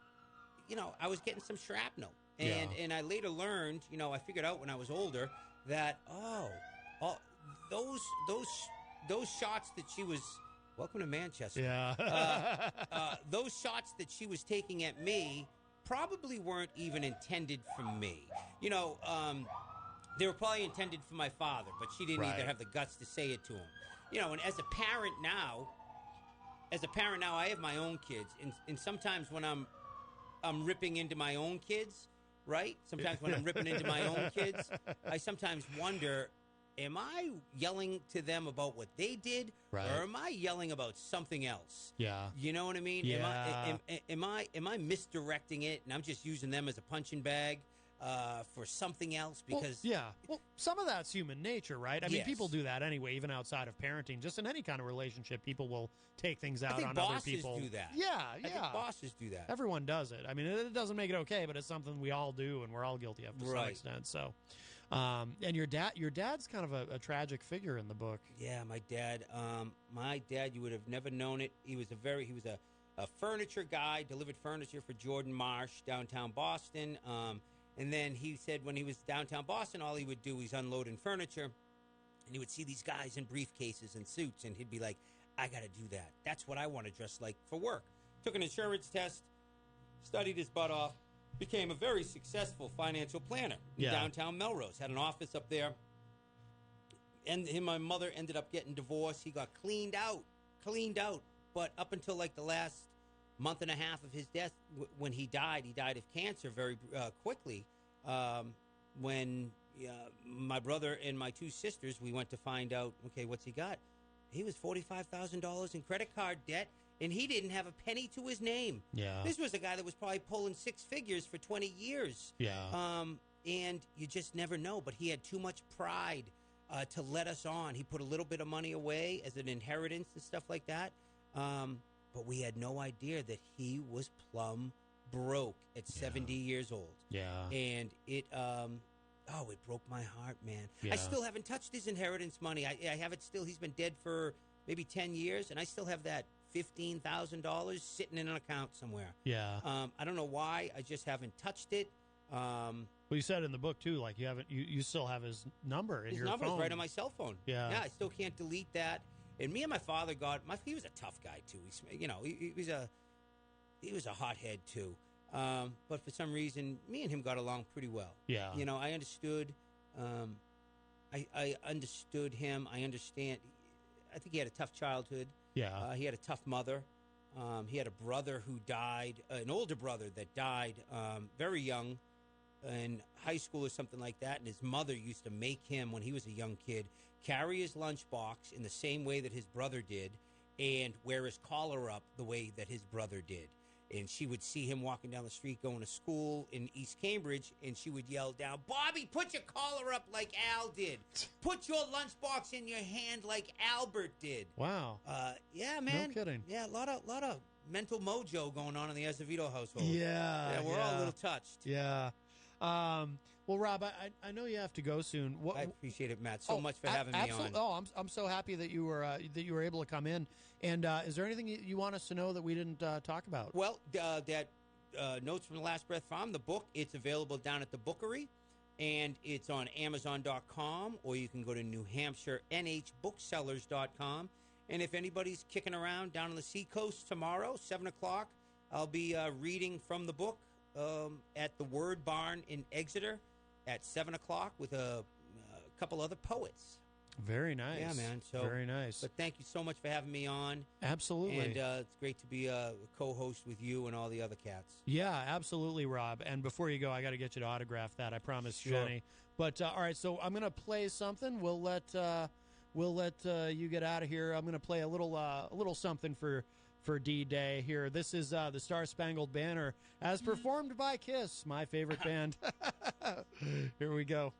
was getting some shrapnel. And I later learned, I figured out when I was older that, those shots that she was, welcome to Manchester. Yeah. Those shots that she was taking at me probably weren't even intended for me. They were probably intended for my father, but she didn't either have the guts to say it to him. And as a parent now, I have my own kids, and sometimes when I'm ripping into my own kids, right? Sometimes when I'm ripping into my own kids, I sometimes wonder, am I yelling to them about what they did, or am I yelling about something else? Yeah. You know what I mean? Yeah. Am I misdirecting it, and I'm just using them as a punching bag for something else? Because well, some of that's human nature, right? I mean, people do that anyway, even outside of parenting. Just in any kind of relationship, people will take things out on other people. Bosses do that. Yeah, I think bosses do that. Everyone does it. I mean, it doesn't make it okay, but it's something we all do, and we're all guilty of to some extent. So, and your dad's kind of a tragic figure in the book. Yeah, my dad. You would have never known it. He was a furniture guy, delivered furniture for Jordan Marsh downtown Boston. And then he said when he was downtown Boston, all he would do is unloading furniture, and he would see these guys in briefcases and suits, and he'd be like, "I got to do that. That's what I want to dress like for work." Took an insurance test, studied his butt off, became a very successful financial planner in downtown Melrose. Had an office up there. And him and my mother ended up getting divorced. He got cleaned out. But up until like the last month and a half of his death, when he died of cancer very quickly. When my brother and my two sisters, we went to find out, okay, what's he got? He was $45,000 in credit card debt, and he didn't have a penny to his name. Yeah. This was a guy that was probably pulling six figures for 20 years. Yeah. And you just never know. But he had too much pride to let us on. He put a little bit of money away as an inheritance and stuff like that. But we had no idea that he was plumb broke at 70 years old. Yeah. And it broke my heart, man. Yeah. I still haven't touched his inheritance money. I have it still. He's been dead for maybe 10 years, and I still have that $15,000 sitting in an account somewhere. Yeah. I don't know why. I just haven't touched it. Well, you said in the book too, like you still have his number in your phone. His number's right on my cell phone. Yeah. Yeah, I still can't delete that. And me and my father he was a tough guy too. He was a hothead too. But for some reason, me and him got along pretty well. Yeah. I understood. I understood him. I understand. I think he had a tough childhood. Yeah. He had a tough mother. He had a brother who died, an older brother that died very young in high school or something like that. And his mother used to make him, when he was a young kid, carry his lunchbox in the same way that his brother did and wear his collar up the way that his brother did. And she would see him walking down the street going to school in East Cambridge, and she would yell down, "Bobby, put your collar up like Al did. Put your lunchbox in your hand like Albert did." Wow. Yeah, man. No kidding. Yeah, a lot of mental mojo going on in the Azevedo household. Yeah. We're all a little touched. Yeah. Well, Rob, I know you have to go soon. I appreciate it, Matt, so much for having me on. Oh, I'm so happy that you were able to come in. And is there anything you want us to know that we didn't talk about? Well, that Notes from the Last Breath Farm, the book, it's available down at the Bookery, and it's on Amazon.com, or you can go to New Hampshire NHBooksellers.com. And if anybody's kicking around down on the Seacoast tomorrow, 7 o'clock, I'll be reading from the book at the Word Barn in Exeter at 7 o'clock with a couple other poets. Very nice. Yeah, man. So very nice. But thank you so much for having me on. Absolutely. And it's great to be a co-host with you and all the other cats. Yeah, absolutely, Rob. And before you go, I got to get you to autograph that. I promised Jenny. But all right, so I'm going to play something. We'll let you get out of here. I'm going to play a little something for D-Day here. This is the Star Spangled Banner as performed by Kiss, my favorite band. Here we go.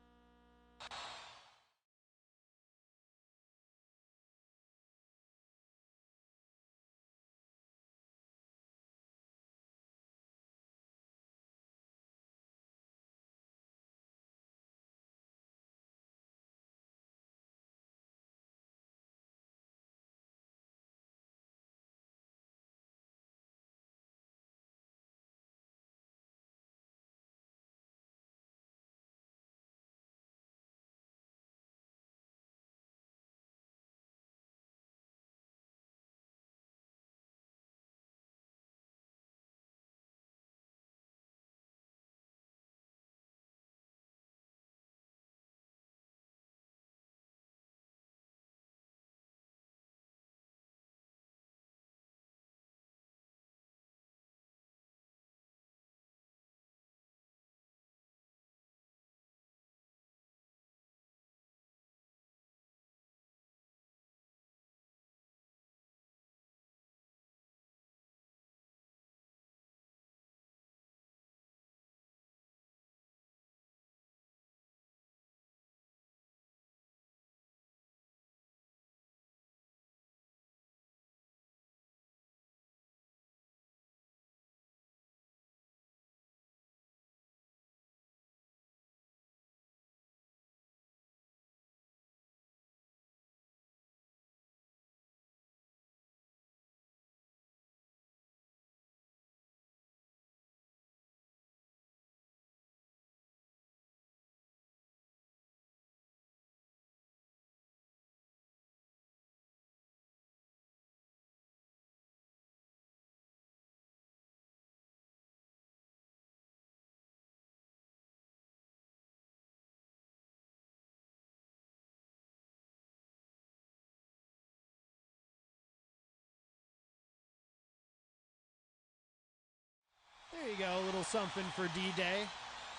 There you go, a little something for D-Day.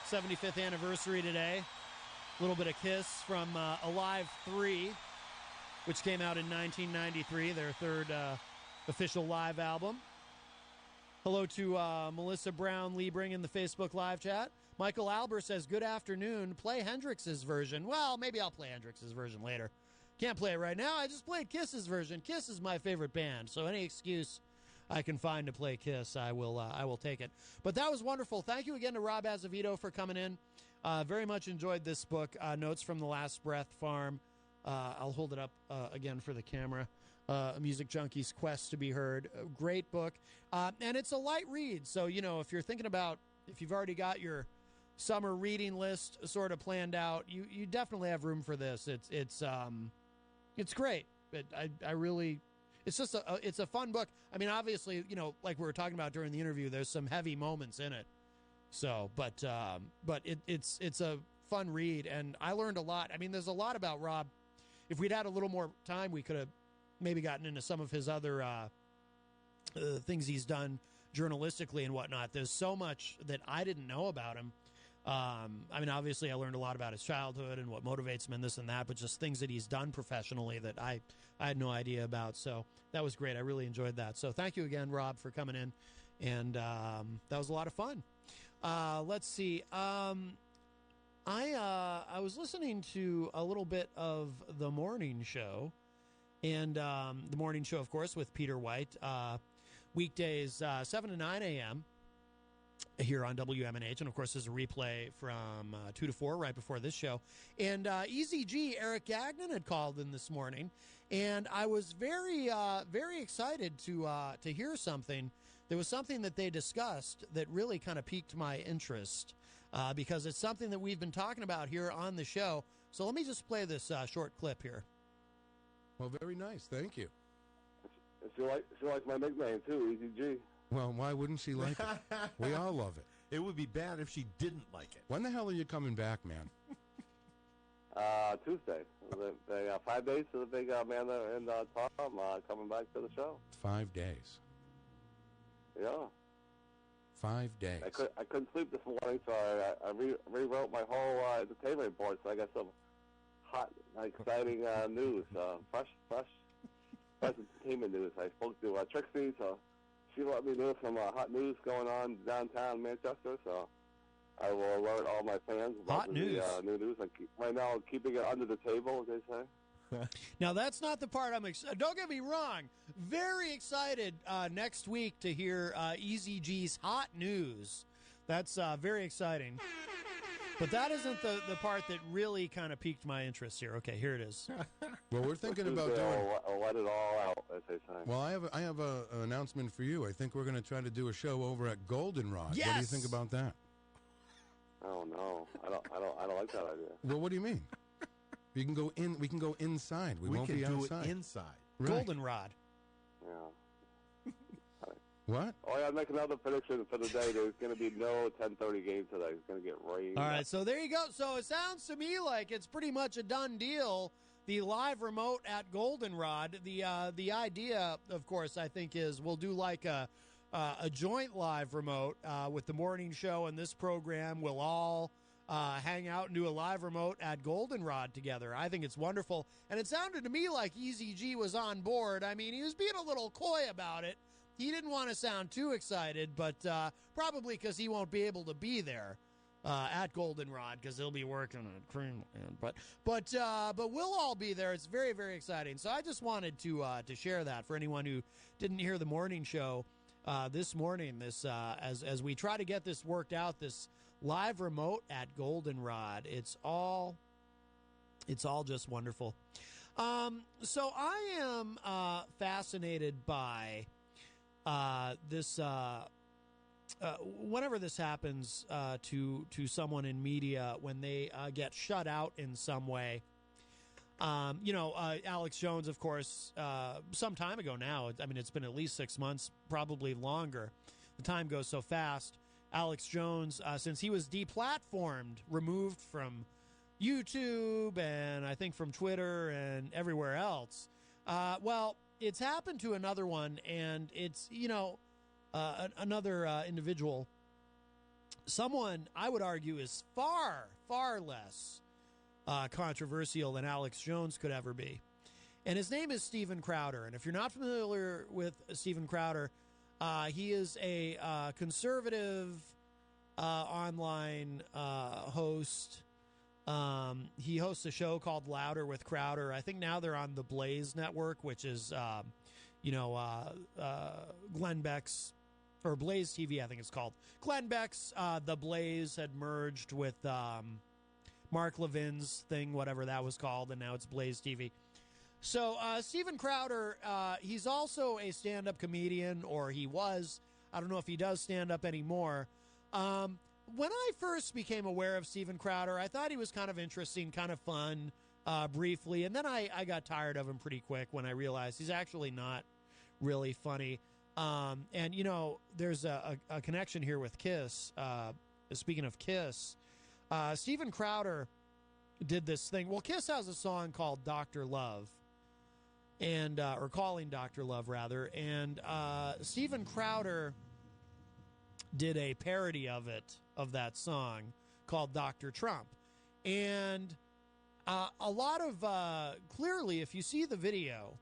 75th anniversary today. A little bit of Kiss from Alive 3, which came out in 1993, their third official live album. Hello to Melissa Brown Liebring in the Facebook live chat. Michael Albert says, good afternoon. Play Hendrix's version. Well, maybe I'll play Hendrix's version later. Can't play it right now. I just played Kiss's version. Kiss is my favorite band, so any excuse I can find to play Kiss, I will take it. But that was wonderful. Thank you again to Rob Azevedo for coming in. Very much enjoyed this book, Notes from the Last Breath Farm. I'll hold it up again for the camera. A Music Junkie's Quest to be Heard. A great book. And it's a light read. So, if you're thinking about, if you've already got your summer reading list sort of planned out, you definitely have room for this. It's great. I really, it's just it's a fun book. I mean, obviously, like we were talking about during the interview, there's some heavy moments in it. So, but it's a fun read, and I learned a lot. I mean, there's a lot about Rob. If we'd had a little more time, we could have maybe gotten into some of his other things he's done journalistically and whatnot. There's so much that I didn't know about him. I mean, obviously, I learned a lot about his childhood and what motivates him and this and that, but just things that he's done professionally that I had no idea about. So that was great. I really enjoyed that. So thank you again, Rob, for coming in, and that was a lot of fun. Let's see. I was listening to a little bit of the morning show, and the morning show, of course, with Peter White, weekdays 7 to 9 a.m. here on WMNH, and of course there's a replay from 2 to 4 right before this show. And Easy G, Eric Gagnon, had called in this morning, and I was very excited to hear something. There was something that they discussed that really kind of piqued my interest because it's something that we've been talking about here on the show. So let me just play this short clip here. Well, very nice. Thank you. She likes my nickname, too, Easy G. Well, why wouldn't she like it? We all love it. It would be bad if she didn't like it. When the hell are you coming back, man? Tuesday. The 5 days to the big man and Tom coming back to the show. 5 days. Yeah. 5 days. I couldn't sleep this morning, so I rewrote my whole entertainment report, so I got some hot, exciting news, fresh entertainment news. I spoke to Trixie, so she let me know some hot news going on downtown Manchester, so I will alert all my fans about the new news. Right now, I'm keeping it under the table, as they say. Now, that's not the part I'm excited. Don't get me wrong. Very excited next week to hear Easy G's hot news. That's very exciting. But that isn't the part that really kind of piqued my interest here. Okay, here it is. Well, we're thinking about doing. I'll let it all out, as they say. Well, I have an announcement for you. I think we're going to try to do a show over at Goldenrod. Yes! What do you think about that? Oh no, I don't like that idea. Well, what do you mean? We can go in. We can go inside. We won't be outside. We can do it inside. Right. Goldenrod. Yeah. What? Oh, yeah, I'll make another prediction for the day. There's going to be no 10:30 game today. It's going to get rain. All right, so there you go. So it sounds to me like it's pretty much a done deal. The live remote at Goldenrod. The idea, of course, I think is we'll do like a joint live remote with the morning show and this program. We'll all hang out and do a live remote at Goldenrod together. I think it's wonderful. And it sounded to me like Easy G was on board. I mean, he was being a little coy about it. He didn't want to sound too excited, but probably because he won't be able to be there at Goldenrod because he'll be working at Creamland. But we'll all be there. It's very, very exciting. So I just wanted to share that for anyone who didn't hear the morning show this morning. This as we try to get this worked out, this live remote at Goldenrod. It's all just wonderful. So I am fascinated by this. Whenever this happens to someone in media, when they get shut out in some way. Alex Jones, of course, some time ago now. I mean, it's been at least 6 months, probably longer. The time goes so fast. Alex Jones, since he was deplatformed, removed from YouTube and I think from Twitter and everywhere else. Well, it's happened to another one, and it's, another individual. Someone I would argue is far, far less controversial than Alex Jones could ever be. And his name is Steven Crowder. And if you're not familiar with Steven Crowder, he is a conservative online host. He hosts a show called Louder with Crowder. I think now they're on the Blaze Network, which is, Glenn Beck's, or Blaze TV, I think it's called. Glenn Beck's The Blaze had merged with Mark Levin's thing, whatever that was called, and now it's Blaze TV. So Steven Crowder, he's also a stand-up comedian, or he was. I don't know if he does stand-up anymore. When I first became aware of Steven Crowder, I thought he was kind of interesting, kind of fun, briefly, and then I got tired of him pretty quick when I realized he's actually not really funny. And, you know, there's a connection here with Kiss. Speaking of Kiss, Steven Crowder did this thing. Well, Kiss has a song called Dr. Love, and or Calling Dr. Love, rather. And Steven Crowder did a parody of that song called Dr. Trump. And a lot of, clearly, if you see the video,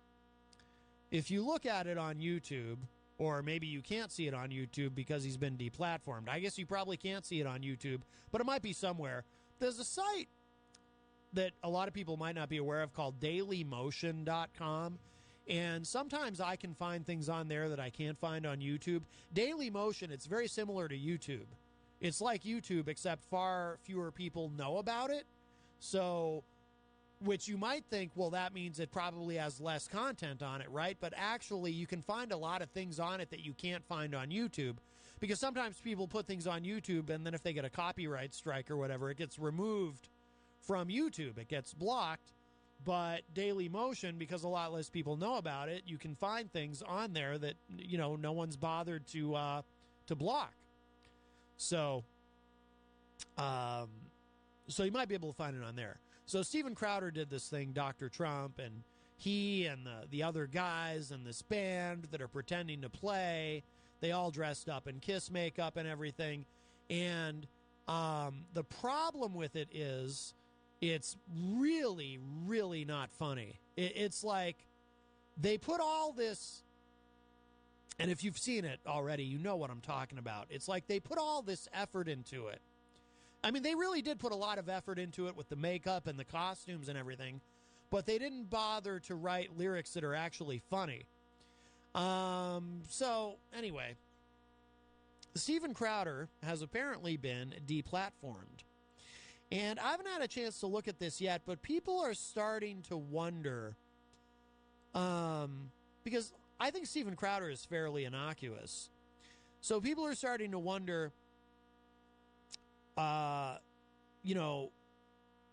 if you look at it on YouTube, or maybe you can't see it on YouTube because he's been deplatformed. I guess you probably can't see it on YouTube, but it might be somewhere. There's a site that a lot of people might not be aware of called dailymotion.com. And sometimes I can find things on there that I can't find on YouTube. Dailymotion, it's very similar to YouTube. It's like YouTube, except far fewer people know about it. So, which you might think, well, that means it probably has less content on it, right? But actually, you can find a lot of things on it that you can't find on YouTube. Because sometimes people put things on YouTube, and then if they get a copyright strike or whatever, it gets removed from YouTube. It gets blocked. But Dailymotion, because a lot less people know about it, you can find things on there that, you know, no one's bothered to block. So, so you might be able to find it on there. So Steven Crowder did this thing, Dr. Trump, and he and the other guys and this band that are pretending to play, they all dressed up in Kiss makeup and everything. And the problem with it is it's really, really not funny. It's like they put all this, and if you've seen it already, you know what I'm talking about. It's like they put all this effort into it. I mean, they really did put a lot of effort into it with the makeup and the costumes and everything, but they didn't bother to write lyrics that are actually funny. So, anyway, Steven Crowder has apparently been deplatformed. And I haven't had a chance to look at this yet, but people are starting to wonder, because I think Steven Crowder is fairly innocuous. So people are starting to wonder, you know,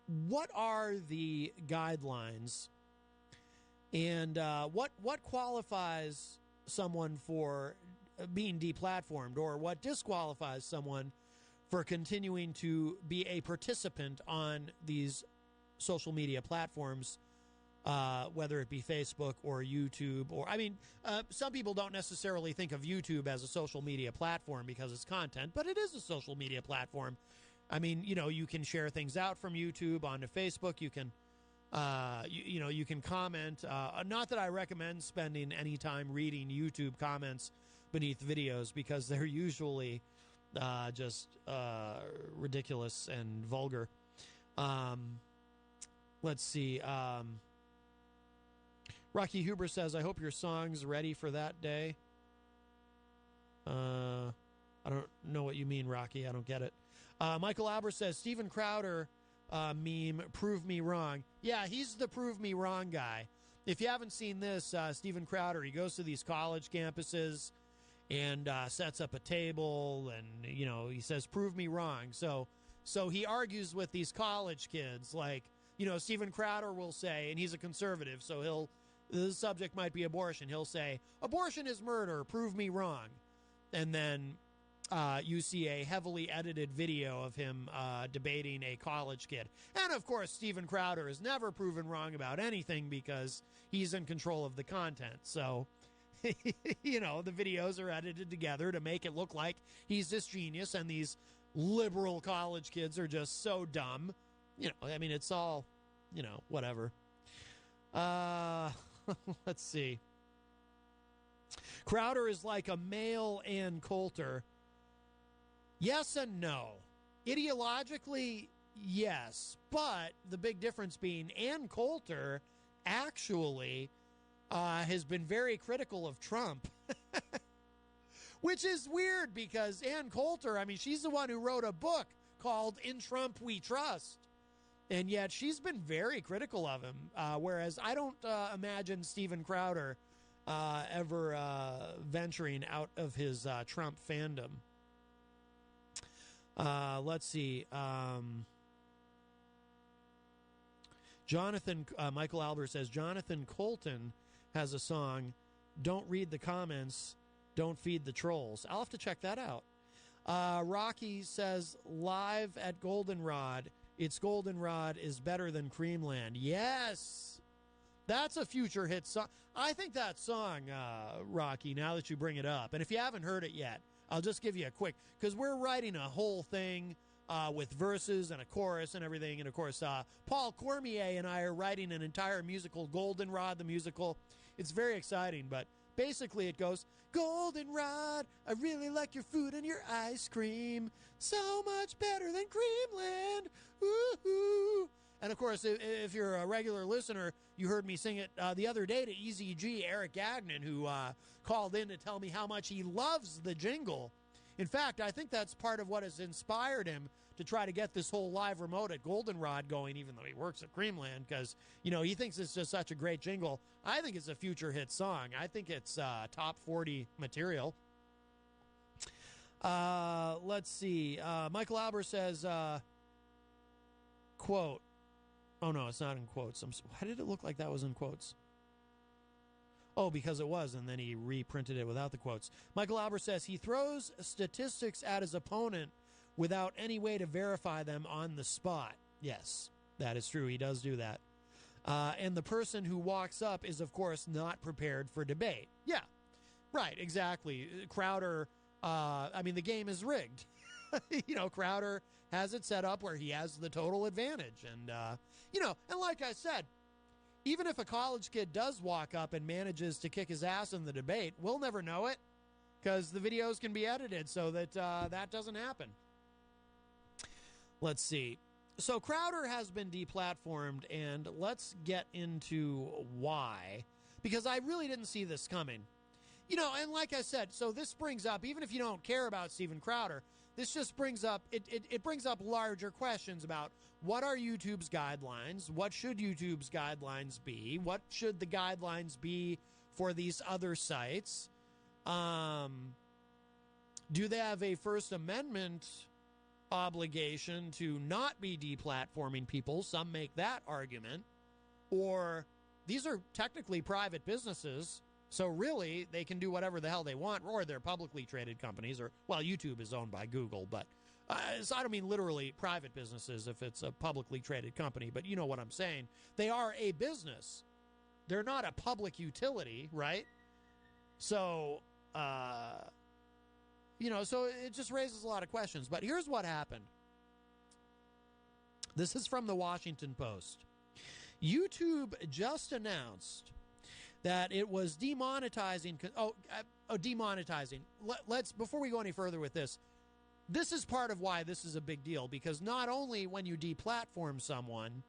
what are the guidelines and what qualifies someone for being deplatformed, or what disqualifies someone for continuing to be a participant on these social media platforms, whether it be Facebook or YouTube. Or, I mean, some people don't necessarily think of YouTube as a social media platform because it's content, but it is a social media platform. I mean, you know, you can share things out from YouTube onto Facebook. You can, you know, you can comment. Not that I recommend spending any time reading YouTube comments beneath videos, because they're usually just ridiculous and vulgar. Let's see. Rocky Huber says, I hope your song's ready for that day. I don't know what you mean, Rocky. I don't get it. Michael Albert says, Steven Crowder meme, prove me wrong. Yeah, he's the prove me wrong guy. If you haven't seen this, Steven Crowder, he goes to these college campuses and sets up a table, and, you know, he says, prove me wrong. So he argues with these college kids, like, you know, Steven Crowder will say, and he's a conservative, so the subject might be abortion. He'll say, abortion is murder, prove me wrong. And then you see a heavily edited video of him debating a college kid. And, of course, Steven Crowder is never proven wrong about anything because he's in control of the content. So, you know, the videos are edited together to make it look like he's this genius, and these liberal college kids are just so dumb I mean, it's all, whatever. Let's see. Crowder is like a male Ann Coulter. Yes and no. Ideologically, yes. But the big difference being Ann Coulter actually has been very critical of Trump. Which is weird because Ann Coulter, I mean, she's the one who wrote a book called In Trump We Trust. And yet she's been very critical of him, whereas I don't imagine Steven Crowder ever venturing out of his Trump fandom. Let's see. Michael Albert says, Jonathan Colton has a song, Don't Read the Comments, Don't Feed the Trolls. I'll have to check that out. Rocky says, live at Goldenrod, It's Goldenrod is better than Creamland. Yes! That's a future hit song. I think that song, Rocky, now that you bring it up, and if you haven't heard it yet, I'll just give you a quick, because we're writing a whole thing with verses and a chorus and everything, and of course, Paul Cormier and I are writing an entire musical, Goldenrod the musical. It's very exciting, but basically it goes, Goldenrod, I really like your food and your ice cream. So much better than Creamland. Woo-hoo. And of course, if you're a regular listener, you heard me sing it the other day to EZG, Eric Gagnon, who called in to tell me how much he loves the jingle. In fact, I think that's part of what has inspired him to try to get this whole live remote at Goldenrod going, even though he works at Creamland, because, he thinks it's just such a great jingle. I think it's a future hit song. I think it's top 40 material. Let's see. Michael Albert says, quote, oh, no, it's not in quotes. Why did it look like that was in quotes? Oh, because it was, and then he reprinted it without the quotes. Michael Albert says he throws statistics at his opponent without any way to verify them on the spot. Yes, that is true. He does do that. And the person who walks up is, of course, not prepared for debate. Yeah, right, exactly. Crowder, the game is rigged. Crowder has it set up where he has the total advantage. And, and like I said, even if a college kid does walk up and manages to kick his ass in the debate, we'll never know it because the videos can be edited so that that doesn't happen. Let's see. So Crowder has been deplatformed, and let's get into why, because I really didn't see this coming. And like I said, so this brings up, even if you don't care about Steven Crowder, this just brings up, it brings up larger questions about what are YouTube's guidelines? What should YouTube's guidelines be? What should the guidelines be for these other sites? Do they have a First Amendment obligation to not be deplatforming people? Some make that argument. Or these are technically private businesses, so really they can do whatever the hell they want, or they're publicly traded companies, or, well, YouTube is owned by Google, but so I don't mean literally private businesses if it's a publicly traded company, but you know what I'm saying. They are a business. They're not a public utility, right? So, so it just raises a lot of questions. But here's what happened. This is from the Washington Post. YouTube just announced that it was demonetizing. Demonetizing. Let's, before we go any further with this, this is part of why this is a big deal, because not only when you deplatform someone,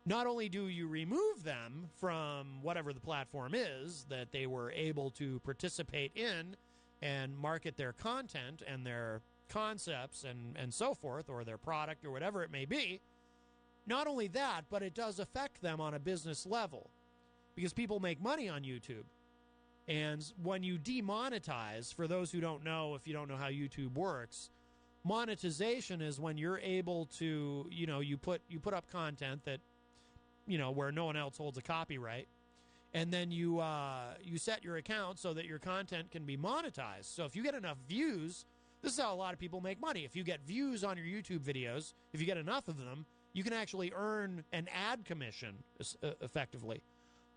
not only do you remove them from whatever the platform is that they were able to participate in and market their content and their concepts and so forth, or their product or whatever it may be, not only that, but it does affect them on a business level, because people make money on YouTube. And when you demonetize, for those who don't know, if you don't know how YouTube works, monetization is when you're able to, you put up content that, where no one else holds a copyright, and then you set your account so that your content can be monetized. So if you get enough views, this is how a lot of people make money. If you get views on your YouTube videos, if you get enough of them, you can actually earn an ad commission effectively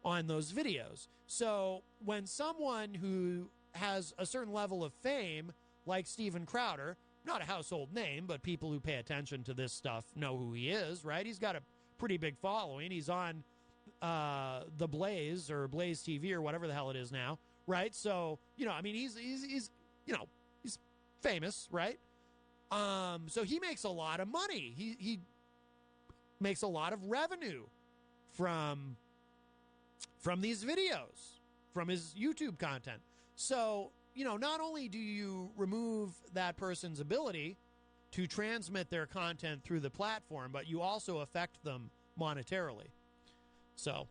on those videos. So when someone who has a certain level of fame, like Steven Crowder, not a household name, but people who pay attention to this stuff know who he is, right? He's got a pretty big following. He's on the Blaze or Blaze TV or whatever the hell it is now, right? So, I mean, he's he's famous, right? So he makes a lot of money. He makes a lot of revenue from these videos, from his YouTube content. So, not only do you remove that person's ability to transmit their content through the platform, but you also affect them monetarily. So,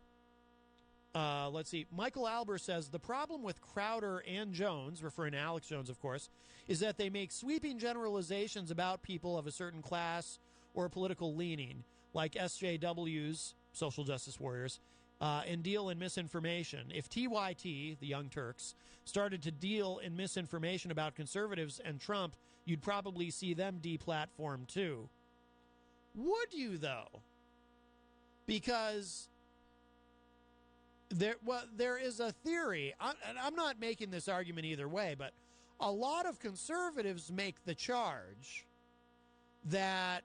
let's see. Michael Albert says, the problem with Crowder and Jones, referring to Alex Jones, of course, is that they make sweeping generalizations about people of a certain class or political leaning, like SJWs, social justice warriors, and deal in misinformation. If TYT, the Young Turks, started to deal in misinformation about conservatives and Trump, you'd probably see them deplatformed too. Would you, though? Because there is a theory, and I'm not making this argument either way, but a lot of conservatives make the charge that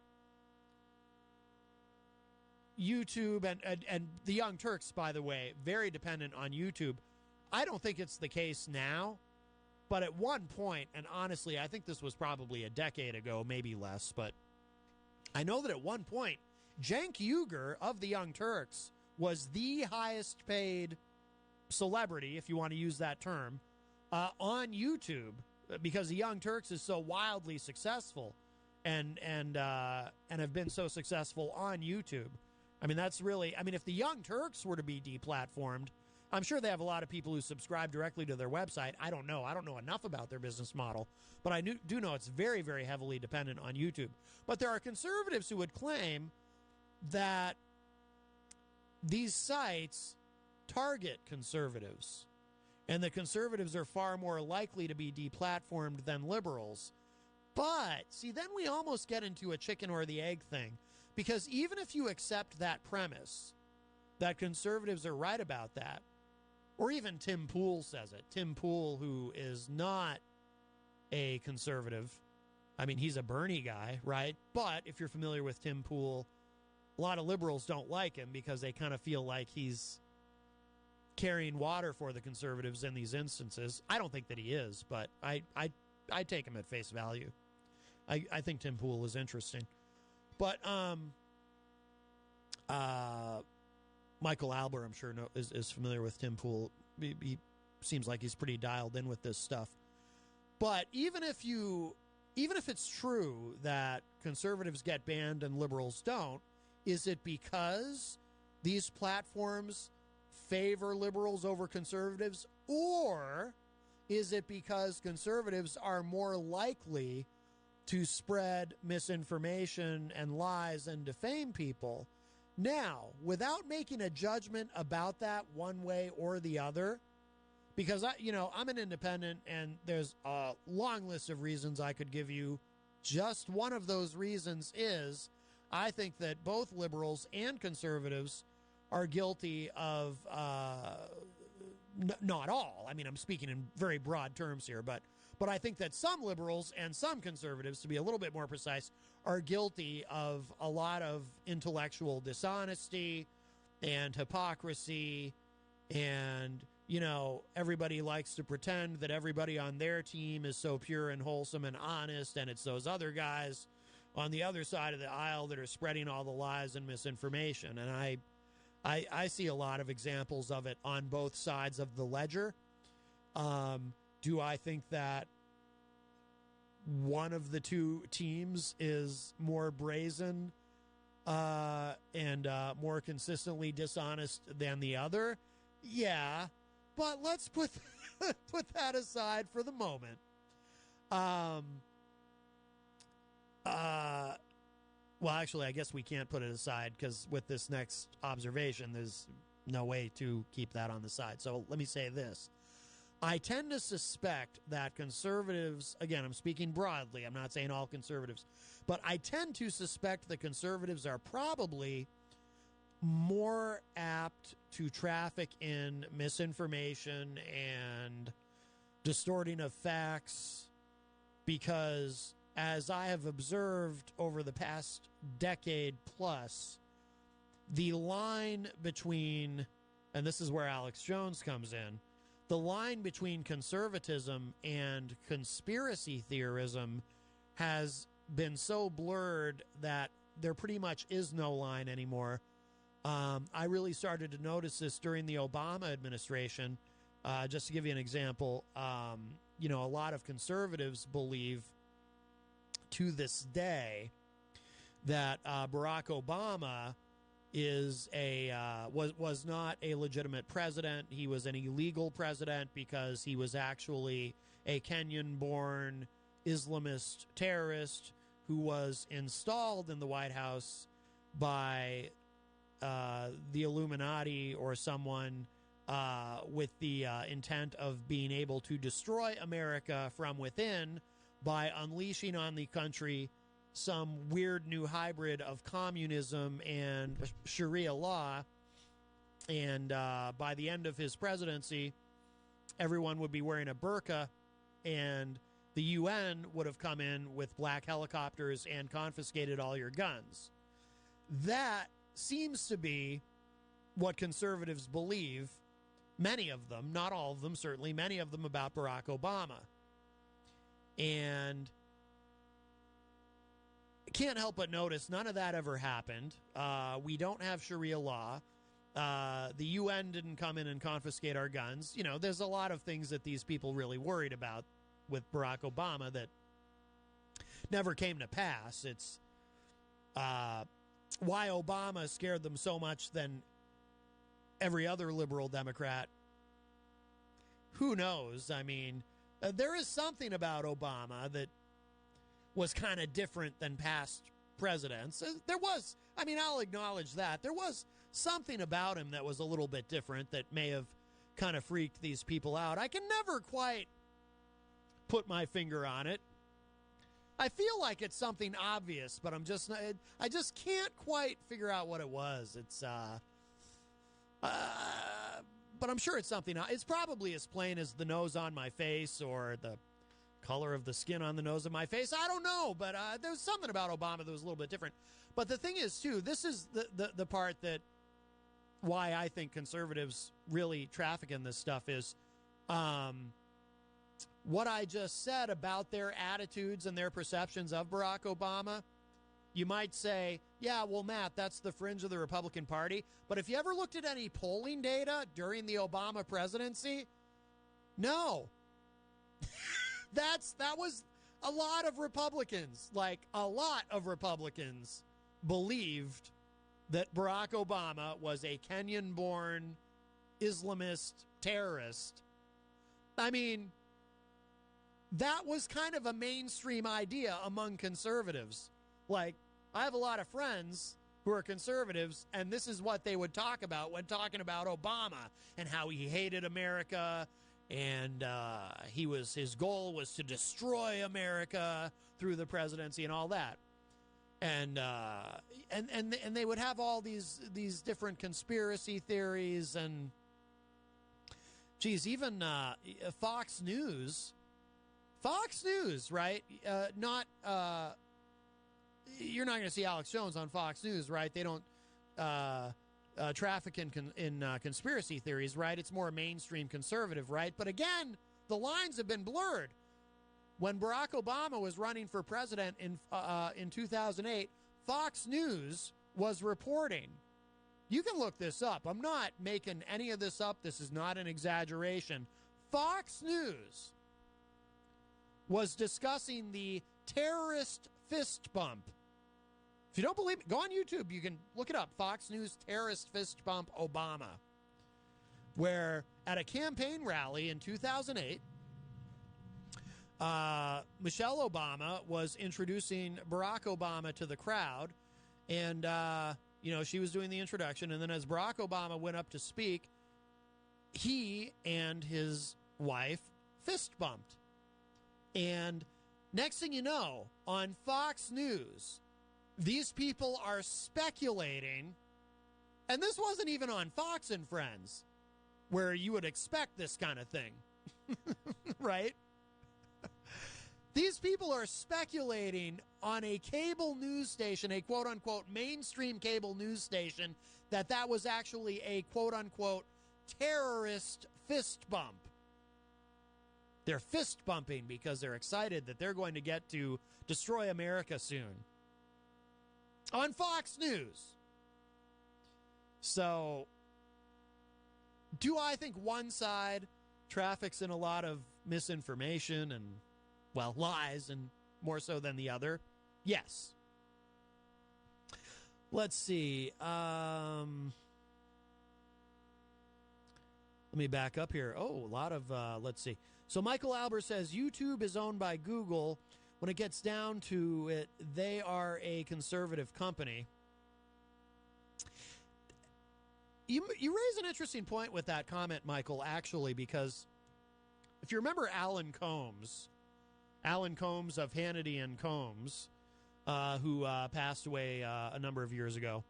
YouTube and the Young Turks, by the way, very dependent on YouTube. I don't think it's the case now, but at one point, and honestly, I think this was probably a decade ago, maybe less, but I know that at one point, Cenk Uygur of the Young Turks was the highest paid celebrity, if you want to use that term, on YouTube, because the Young Turks is so wildly successful and have been so successful on YouTube. I mean, that's really, if the Young Turks were to be deplatformed, I'm sure they have a lot of people who subscribe directly to their website. I don't know enough about their business model, but I do know it's very, very heavily dependent on YouTube. But there are conservatives who would claim that these sites target conservatives, and the conservatives are far more likely to be deplatformed than liberals. But, see, then we almost get into a chicken or the egg thing, because even if you accept that premise, that conservatives are right about that, or even Tim Pool says it, Tim Pool, who is not a conservative, he's a Bernie guy, right? But if you're familiar with Tim Pool, a lot of liberals don't like him because they kind of feel like he's carrying water for the conservatives in these instances. I don't think that he is, but I take him at face value. I think Tim Pool is interesting. But Michael Albert, I'm sure, is familiar with Tim Pool. He seems like he's pretty dialed in with this stuff. But even if it's true that conservatives get banned and liberals don't, is it because these platforms favor liberals over conservatives, or is it because conservatives are more likely to spread misinformation and lies and defame people? Now, without making a judgment about that one way or the other, because I'm an independent and there's a long list of reasons I could give you. Just one of those reasons is I think that both liberals and conservatives are guilty of, not all. I'm speaking in very broad terms here, but I think that some liberals and some conservatives, to be a little bit more precise, are guilty of a lot of intellectual dishonesty and hypocrisy, and, everybody likes to pretend that everybody on their team is so pure and wholesome and honest, and it's those other guys on the other side of the aisle that are spreading all the lies and misinformation. And I see a lot of examples of it on both sides of the ledger. Do I think that one of the two teams is more brazen and more consistently dishonest than the other? Yeah, but let's put that aside for the moment. Well, actually, I guess we can't put it aside, because with this next observation, there's no way to keep that on the side. So let me say this. I tend to suspect that conservatives, again, I'm speaking broadly, I'm not saying all conservatives, but I tend to suspect that conservatives are probably more apt to traffic in misinformation and distorting of facts, because as I have observed over the past decade plus, the line between, and this is where Alex Jones comes in, the line between conservatism and conspiracy theorism has been so blurred that there pretty much is no line anymore. I really started to notice this during the Obama administration. Just to give you an example, a lot of conservatives believe to this day that Barack Obama was not a legitimate president. He was an illegal president because he was actually a Kenyan-born Islamist terrorist who was installed in the White House by the Illuminati or someone with the intent of being able to destroy America from within by unleashing on the country some weird new hybrid of communism and Sharia law. And by the end of his presidency, everyone would be wearing a burqa, and the UN would have come in with black helicopters and confiscated all your guns. That seems to be what conservatives believe, many of them, not all of them, certainly, many of them about Barack Obama. And can't help but notice none of that ever happened. We don't have Sharia law. The UN didn't come in and confiscate our guns. There's a lot of things that these people really worried about with Barack Obama that never came to pass. It's why Obama scared them so much than every other liberal Democrat. Who knows? I mean, there is something about Obama that was kind of different than past presidents. There was, I'll acknowledge that. There was something about him that was a little bit different that may have kind of freaked these people out. I can never quite put my finger on it. I feel like it's something obvious, but I just can't quite figure out what it was. It's, but I'm sure it's something. It's probably as plain as the nose on my face or the color of the skin on the nose of my face. I don't know, but there was something about Obama that was a little bit different. But the thing is, too, this is the part that why I think conservatives really traffic in this stuff is what I just said about their attitudes and their perceptions of Barack Obama. You might say, yeah, well, Matt, that's the fringe of the Republican Party. But if you ever looked at any polling data during the Obama presidency, no. That was a lot of Republicans, believed that Barack Obama was a Kenyan-born Islamist terrorist. I mean, that was kind of a mainstream idea among conservatives. I have a lot of friends who are conservatives, and this is what they would talk about when talking about Obama and how he hated America, and his goal was to destroy America through the presidency and all that. And they would have all these different conspiracy theories, and geez, even Fox News, right? You're not going to see Alex Jones on Fox News, right? They don't traffic in conspiracy theories, right? It's more mainstream conservative, right? But again, the lines have been blurred. When Barack Obama was running for president in 2008, Fox News was reporting. You can look this up. I'm not making any of this up. This is not an exaggeration. Fox News was discussing the terrorist fist bump. If you don't believe me, go on YouTube. You can look it up. Fox News terrorist fist bump Obama. Where at a campaign rally in 2008, Michelle Obama was introducing Barack Obama to the crowd. And, she was doing the introduction. And then as Barack Obama went up to speak, he and his wife fist bumped. And next thing you know, on Fox News, these people are speculating, and this wasn't even on Fox and Friends, where you would expect this kind of thing, right? These people are speculating on a cable news station, a quote-unquote mainstream cable news station, that was actually a quote-unquote terrorist fist bump. They're fist bumping because they're excited that they're going to get to destroy America soon. On Fox News. So, do I think one side traffics in a lot of misinformation and, well, lies, and more so than the other? Yes. Let's see. Let me back up here. Oh, a lot of, let's see. So Michael Albert says YouTube is owned by Google. When it gets down to it, they are a conservative company. You raise an interesting point with that comment, Michael, actually, because if you remember Alan Combs of Hannity and Combs, who passed away a number of years ago.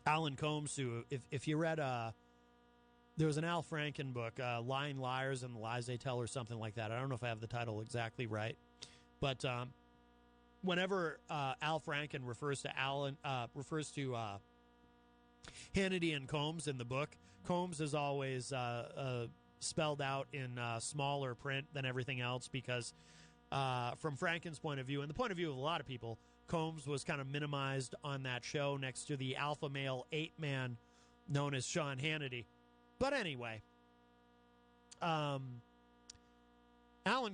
Alan Combs, who, if you read, there was an Al Franken book, Lying Liars and the Lies They Tell, or something like that. I don't know if I have the title exactly right. But whenever Al Franken refers to Hannity and Combs in the book, Combs is always spelled out in smaller print than everything else because from Franken's point of view, and the point of view of a lot of people, Combs was kind of minimized on that show next to the alpha male ape-man known as Sean Hannity. But anyway, Alan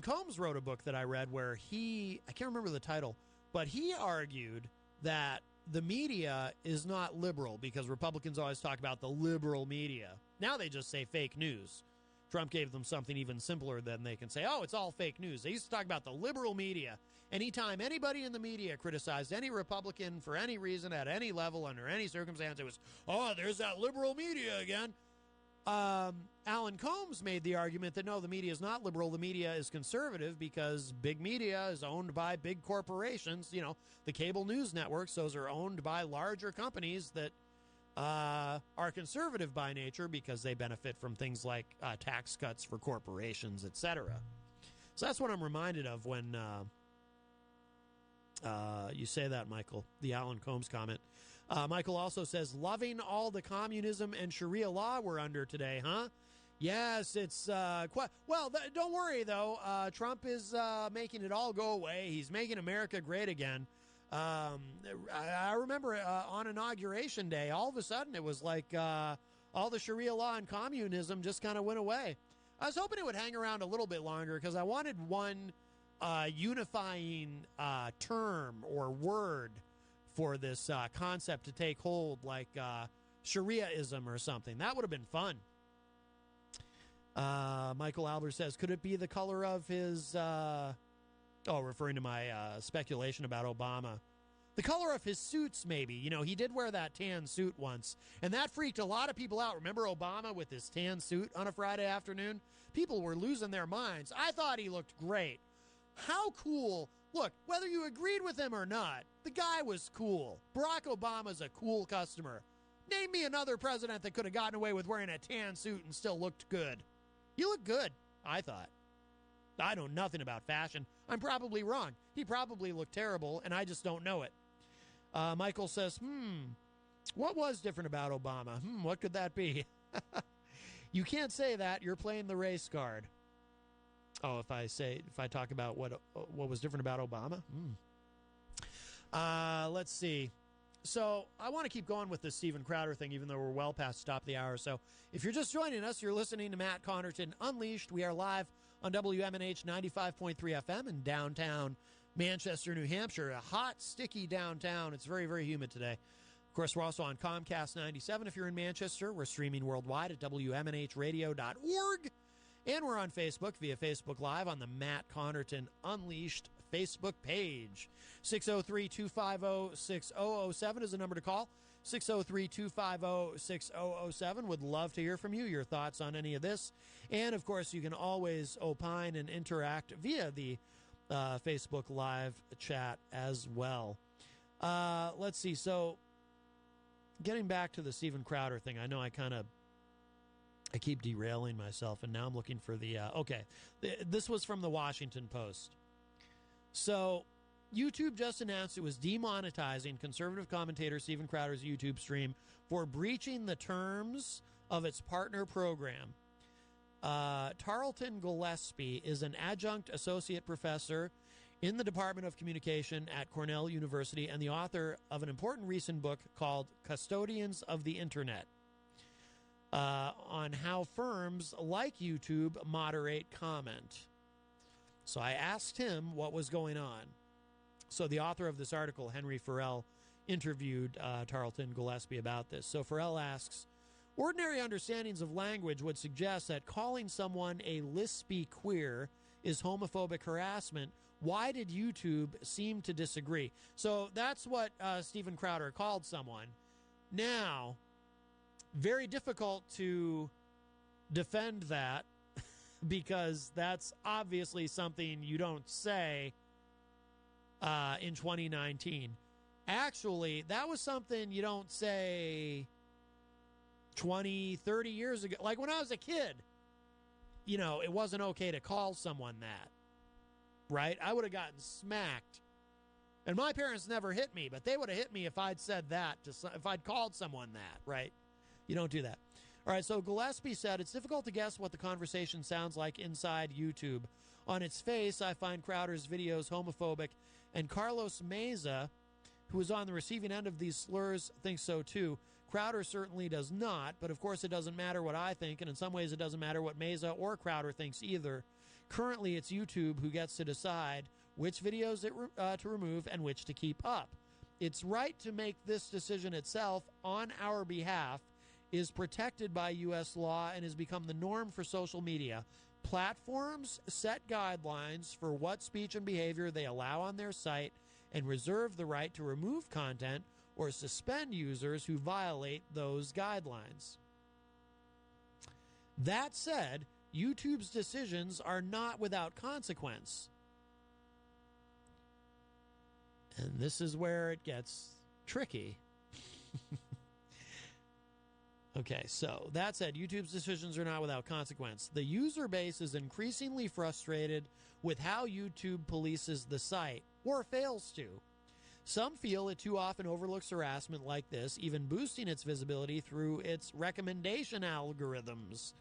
Combs wrote a book that I read where I can't remember the title, but he argued that the media is not liberal because Republicans always talk about the liberal media. Now they just say fake news. Trump gave them something even simpler than they can say, oh, it's all fake news. They used to talk about the liberal media. Anytime anybody in the media criticized any Republican for any reason, at any level, under any circumstance, it was, oh, there's that liberal media again. Alan Combs made the argument that no, the media is not liberal. The media is conservative because big media is owned by big corporations. You know, the cable news networks, those are owned by larger companies that are conservative by nature because they benefit from things like tax cuts for corporations, etc. So that's what I'm reminded of when you say that, Michael, the Alan Combs comment. Michael also says, loving all the communism and Sharia law we're under today, huh? Yes, it's quite... Well, don't worry, though. Trump is making it all go away. He's making America great again. I remember on Inauguration Day, all of a sudden it was like all the Sharia law and communism just kind of went away. I was hoping it would hang around a little bit longer because I wanted one unifying term or word for this concept to take hold, like Shariaism or something. That would have been fun. Michael Albert says, could it be the color of his... referring to my speculation about Obama. The color of his suits, maybe. You know, he did wear that tan suit once, and that freaked a lot of people out. Remember Obama with his tan suit on a Friday afternoon? People were losing their minds. I thought he looked great. How cool... Look, whether you agreed with him or not, the guy was cool. Barack Obama's a cool customer. Name me another president that could have gotten away with wearing a tan suit and still looked good. You look good, I thought. I know nothing about fashion. I'm probably wrong. He probably looked terrible, and I just don't know it. Michael says, what was different about Obama? What could that be? You can't say that. You're playing the race card. Oh, if I talk about what was different about Obama? Let's see. So I want to keep going with this Steven Crowder thing, even though we're well past the top of the hour. So if you're just joining us, you're listening to Matt Connarton Unleashed. We are live on WMNH 95.3 FM in downtown Manchester, New Hampshire. A hot, sticky downtown. It's very, very humid today. Of course, we're also on Comcast 97 if you're in Manchester. We're streaming worldwide at WMNHradio.org. And we're on Facebook via Facebook Live on the Matt Connarton Unleashed Facebook page. 603-250-6007 is the number to call. 603-250-6007. Would love to hear from you, your thoughts on any of this. And, of course, you can always opine and interact via the Facebook Live chat as well. Let's see. So, getting back to the Steven Crowder thing, I know I keep derailing myself, and now I'm looking for the... this was from the Washington Post. So YouTube just announced it was demonetizing conservative commentator Steven Crowder's YouTube stream for breaching the terms of its partner program. Tarleton Gillespie is an adjunct associate professor in the Department of Communication at Cornell University and the author of an important recent book called Custodians of the Internet, on how firms like YouTube moderate comment. So I asked him what was going on. So the author of this article, Henry Farrell, interviewed Tarleton Gillespie about this. So Farrell asks, ordinary understandings of language would suggest that calling someone a lispy queer is homophobic harassment. Why did YouTube seem to disagree? So that's what Steven Crowder called someone. Now, very difficult to defend that because that's obviously something you don't say in 2019. Actually, that was something you don't say 20, 30 years ago. Like when I was a kid, it wasn't okay to call someone that, right? I would have gotten smacked. And my parents never hit me, but they would have hit me if I'd said that, if I'd called someone that, right? You don't do that. All right, so Gillespie said, it's difficult to guess what the conversation sounds like inside YouTube. On its face, I find Crowder's videos homophobic, and Carlos Meza, who is on the receiving end of these slurs, thinks so too. Crowder certainly does not, but of course it doesn't matter what I think, and in some ways it doesn't matter what Meza or Crowder thinks either. Currently, it's YouTube who gets to decide which videos to remove and which to keep up. Its right to make this decision itself on our behalf is protected by U.S. law and has become the norm for social media. Platforms set guidelines for what speech and behavior they allow on their site and reserve the right to remove content or suspend users who violate those guidelines. That said, YouTube's decisions are not without consequence. And this is where it gets tricky. Okay, so that said, YouTube's decisions are not without consequence. The user base is increasingly frustrated with how YouTube polices the site, or fails to. Some feel it too often overlooks harassment like this, even boosting its visibility through its recommendation algorithms.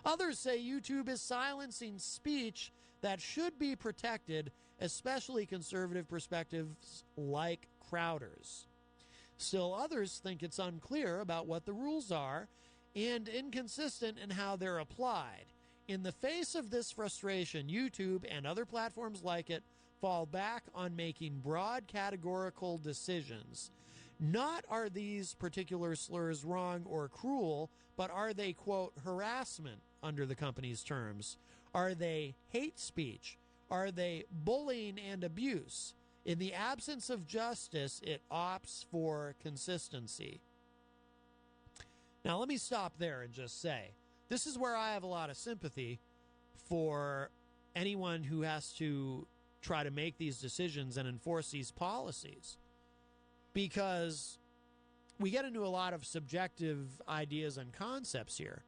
Others say YouTube is silencing speech that should be protected, especially conservative perspectives like Crowder's. Still, others think it's unclear about what the rules are and inconsistent in how they're applied. In the face of this frustration, YouTube and other platforms like it fall back on making broad categorical decisions. Not are these particular slurs wrong or cruel, but are they, quote, harassment under the company's terms? Are they hate speech? Are they bullying and abuse? In the absence of justice, it opts for consistency. Now, let me stop there and just say, this is where I have a lot of sympathy for anyone who has to try to make these decisions and enforce these policies. Because we get into a lot of subjective ideas and concepts here.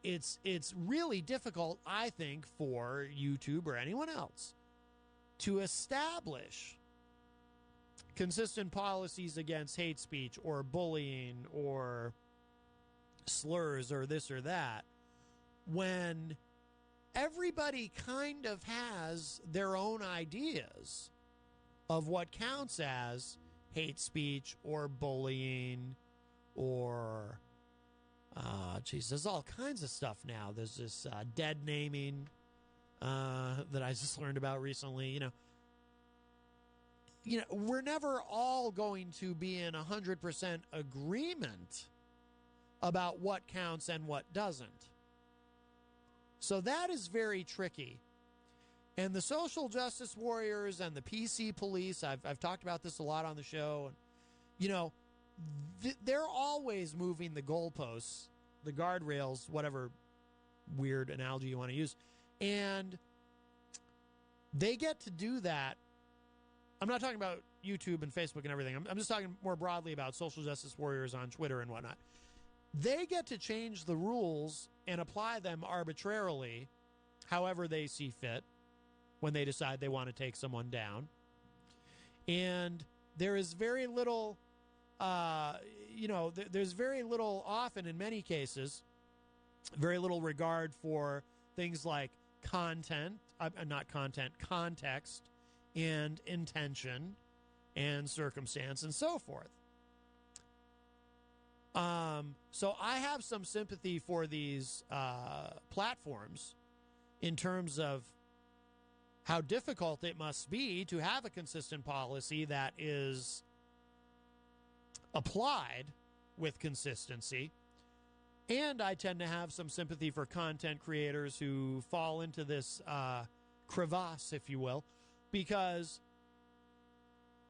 It's really difficult, I think, for YouTube or anyone else to establish consistent policies against hate speech or bullying or slurs or this or that when everybody kind of has their own ideas of what counts as hate speech or bullying or there's all kinds of stuff now. There's this dead naming that I just learned about recently. We're never all going to be in 100% agreement about what counts and what doesn't. So that is very tricky. And the social justice warriors and the PC police, I've talked about this a lot on the show. They're always moving the goalposts, the guardrails, whatever weird analogy you want to use. And they get to do that. I'm not talking about YouTube and Facebook and everything. I'm just talking more broadly about social justice warriors on Twitter and whatnot. They get to change the rules and apply them arbitrarily, however they see fit. when they decide they want to take someone down. And there is very little, there's very little, often in many cases, very little regard for things like context and intention and circumstance and so forth. So I have some sympathy for these platforms in terms of how difficult it must be to have a consistent policy that is applied with consistency. And I tend to have some sympathy for content creators who fall into this crevasse, if you will, because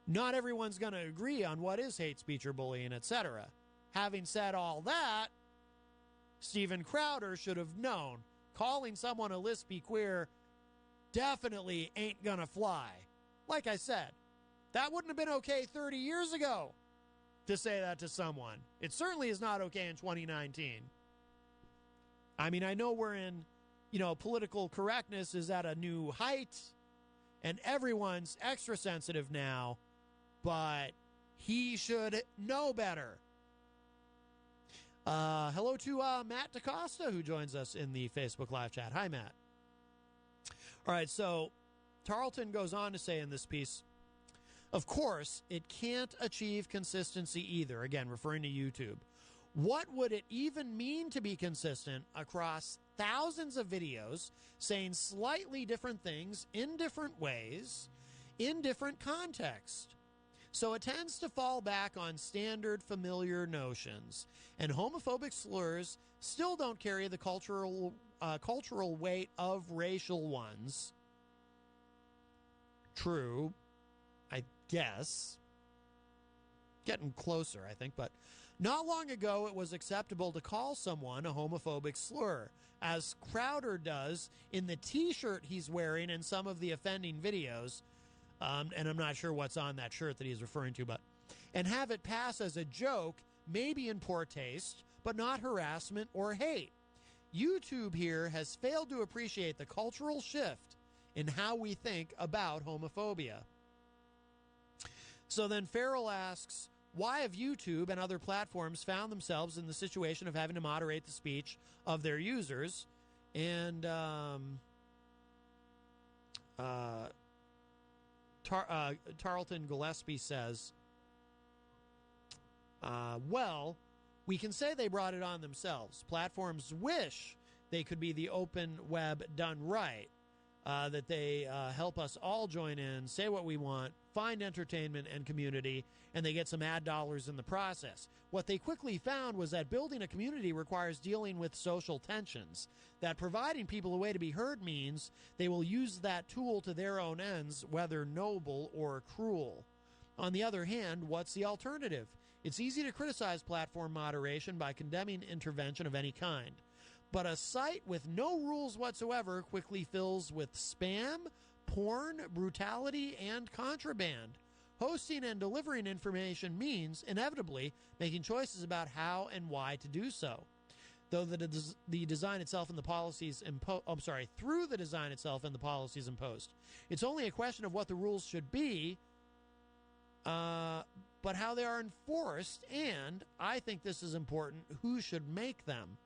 not everyone's going to agree on what is hate speech or bullying, etc. Having said all that, Steven Crowder should have known calling someone a lispy queer definitely ain't gonna fly. Like I said, that wouldn't have been okay 30 years ago to say that to someone. It certainly is not okay in 2019. I mean, I know we're in, political correctness is at a new height, and everyone's extra sensitive now, but he should know better. Hello to Matt DaCosta, who joins us in the Facebook live chat. Hi, Matt. All right, so Tarleton goes on to say in this piece, of course, it can't achieve consistency either, again, referring to YouTube. What would it even mean to be consistent across thousands of videos saying slightly different things in different ways, in different contexts? So it tends to fall back on standard familiar notions, and homophobic slurs still don't carry the cultural weight of racial ones. True, I guess. Getting closer, I think, but not long ago it was acceptable to call someone a homophobic slur, as Crowder does in the T-shirt he's wearing in some of the offending videos. And I'm not sure what's on that shirt that he's referring to, and have it pass as a joke, maybe in poor taste, but not harassment or hate. YouTube here has failed to appreciate the cultural shift in how we think about homophobia. So then Farrell asks, why have YouTube and other platforms found themselves in the situation of having to moderate the speech of their users? And Tarleton Gillespie says, well, we can say they brought it on themselves. Platforms wish they could be the open web done right, that they help us all join in, say what we want, find entertainment and community, and they get some ad dollars in the process. What they quickly found was that building a community requires dealing with social tensions, that providing people a way to be heard means they will use that tool to their own ends, whether noble or cruel. On the other hand, what's the alternative? It's easy to criticize platform moderation by condemning intervention of any kind. But a site with no rules whatsoever quickly fills with spam, porn, brutality, and contraband. Hosting and delivering information means, inevitably, making choices about how and why to do so. Though the design itself and the policies through the design itself and the policies imposed. It's only a question of what the rules should be, but how they are enforced, and, I think this is important, who should make them.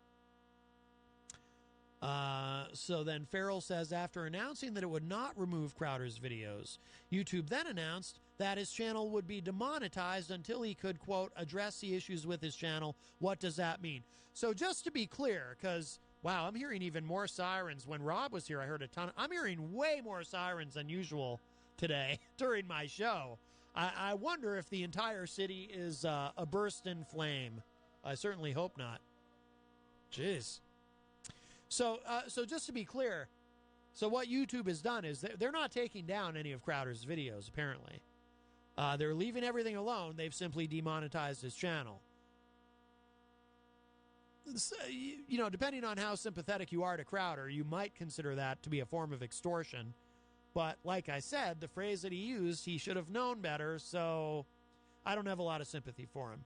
So then Farrell says, after announcing that it would not remove Crowder's videos, YouTube then announced that his channel would be demonetized until he could, quote, address the issues with his channel. What does that mean? So just to be clear, because, wow, I'm hearing even more sirens. When Rob was here, I heard a ton. I'm hearing way more sirens than usual today during my show. I wonder if the entire city is a burst in flame. I certainly hope not. Jeez. So just to be clear, so what YouTube has done is they're not taking down any of Crowder's videos, apparently. They're leaving everything alone. They've simply demonetized his channel. Depending on how sympathetic you are to Crowder, you might consider that to be a form of extortion. But like I said, the phrase that he used, he should have known better, so I don't have a lot of sympathy for him.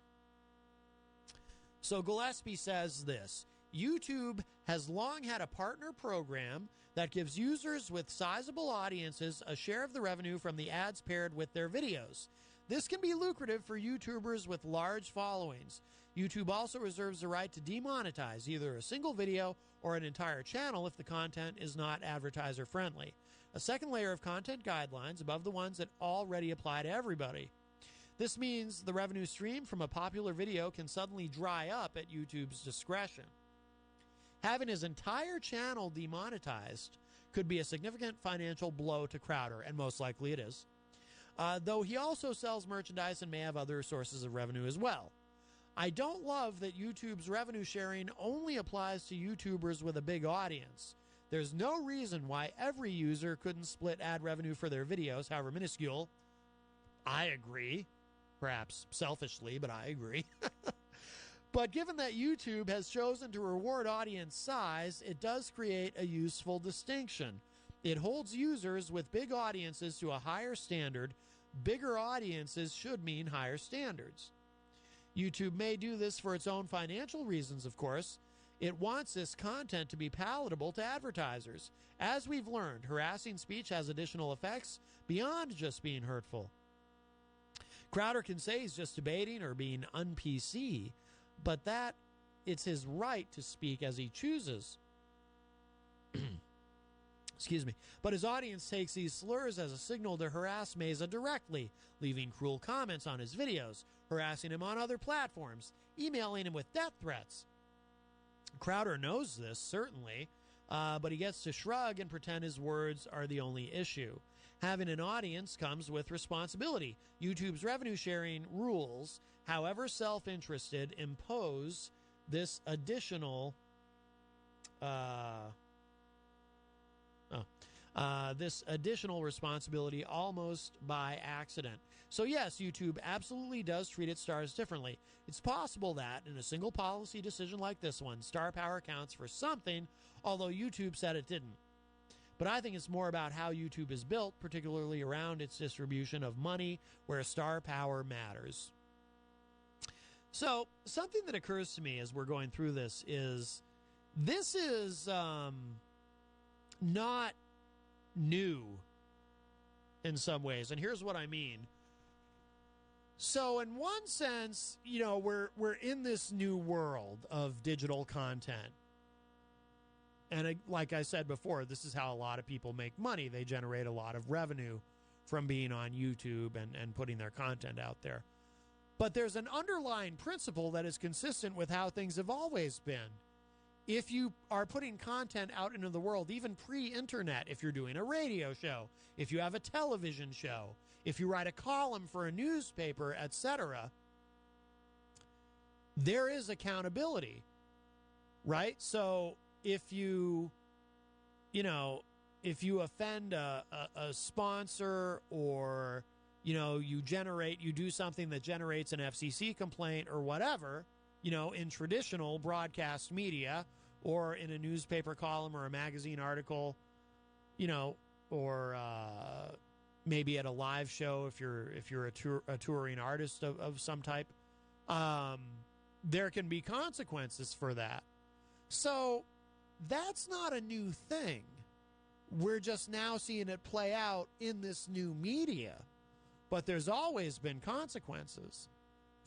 So Gillespie says this. YouTube has long had a partner program that gives users with sizable audiences a share of the revenue from the ads paired with their videos. This can be lucrative for YouTubers with large followings. YouTube also reserves the right to demonetize either a single video or an entire channel if the content is not advertiser friendly. A second layer of content guidelines above the ones that already apply to everybody. This means the revenue stream from a popular video can suddenly dry up at YouTube's discretion. Having his entire channel demonetized could be a significant financial blow to Crowder, and most likely it is. Though he also sells merchandise and may have other sources of revenue as well. I don't love that YouTube's revenue sharing only applies to YouTubers with a big audience. There's no reason why every user couldn't split ad revenue for their videos, however minuscule. I agree. Perhaps selfishly, but I agree. But given that YouTube has chosen to reward audience size, it does create a useful distinction. It holds users with big audiences to a higher standard. Bigger audiences should mean higher standards. YouTube may do this for its own financial reasons, of course. It wants this content to be palatable to advertisers. As we've learned, harassing speech has additional effects beyond just being hurtful. Crowder can say he's just debating or being un-PC, but that it's his right to speak as he chooses. Excuse me. But his audience takes these slurs as a signal to harass Meza directly, leaving cruel comments on his videos, harassing him on other platforms, emailing him with death threats. Crowder knows this, certainly, but he gets to shrug and pretend his words are the only issue. Having an audience comes with responsibility. YouTube's revenue sharing rules, however self-interested, impose this additional responsibility almost by accident. So yes, YouTube absolutely does treat its stars differently. It's possible that in a single policy decision like this one, star power counts for something, although YouTube said it didn't. But I think it's more about how YouTube is built, particularly around its distribution of money where star power matters. So something that occurs to me as we're going through this is not new in some ways, and here's what I mean. So in one sense, you know, we're in this new world of digital content. And like I said before, this is how a lot of people make money. They generate a lot of revenue from being on YouTube and putting their content out there. But there's an underlying principle that is consistent with how things have always been. If you are putting content out into the world, even pre-internet, if you're doing a radio show, if you have a television show, if you write a column for a newspaper, etc., there is accountability, right? So if you offend a sponsor, or, you do something that generates an FCC complaint or whatever, in traditional broadcast media or in a newspaper column or a magazine article, or maybe at a live show if you're a touring artist of some type, there can be consequences for that. So that's not a new thing. We're just now seeing it play out in this new media. But there's always been consequences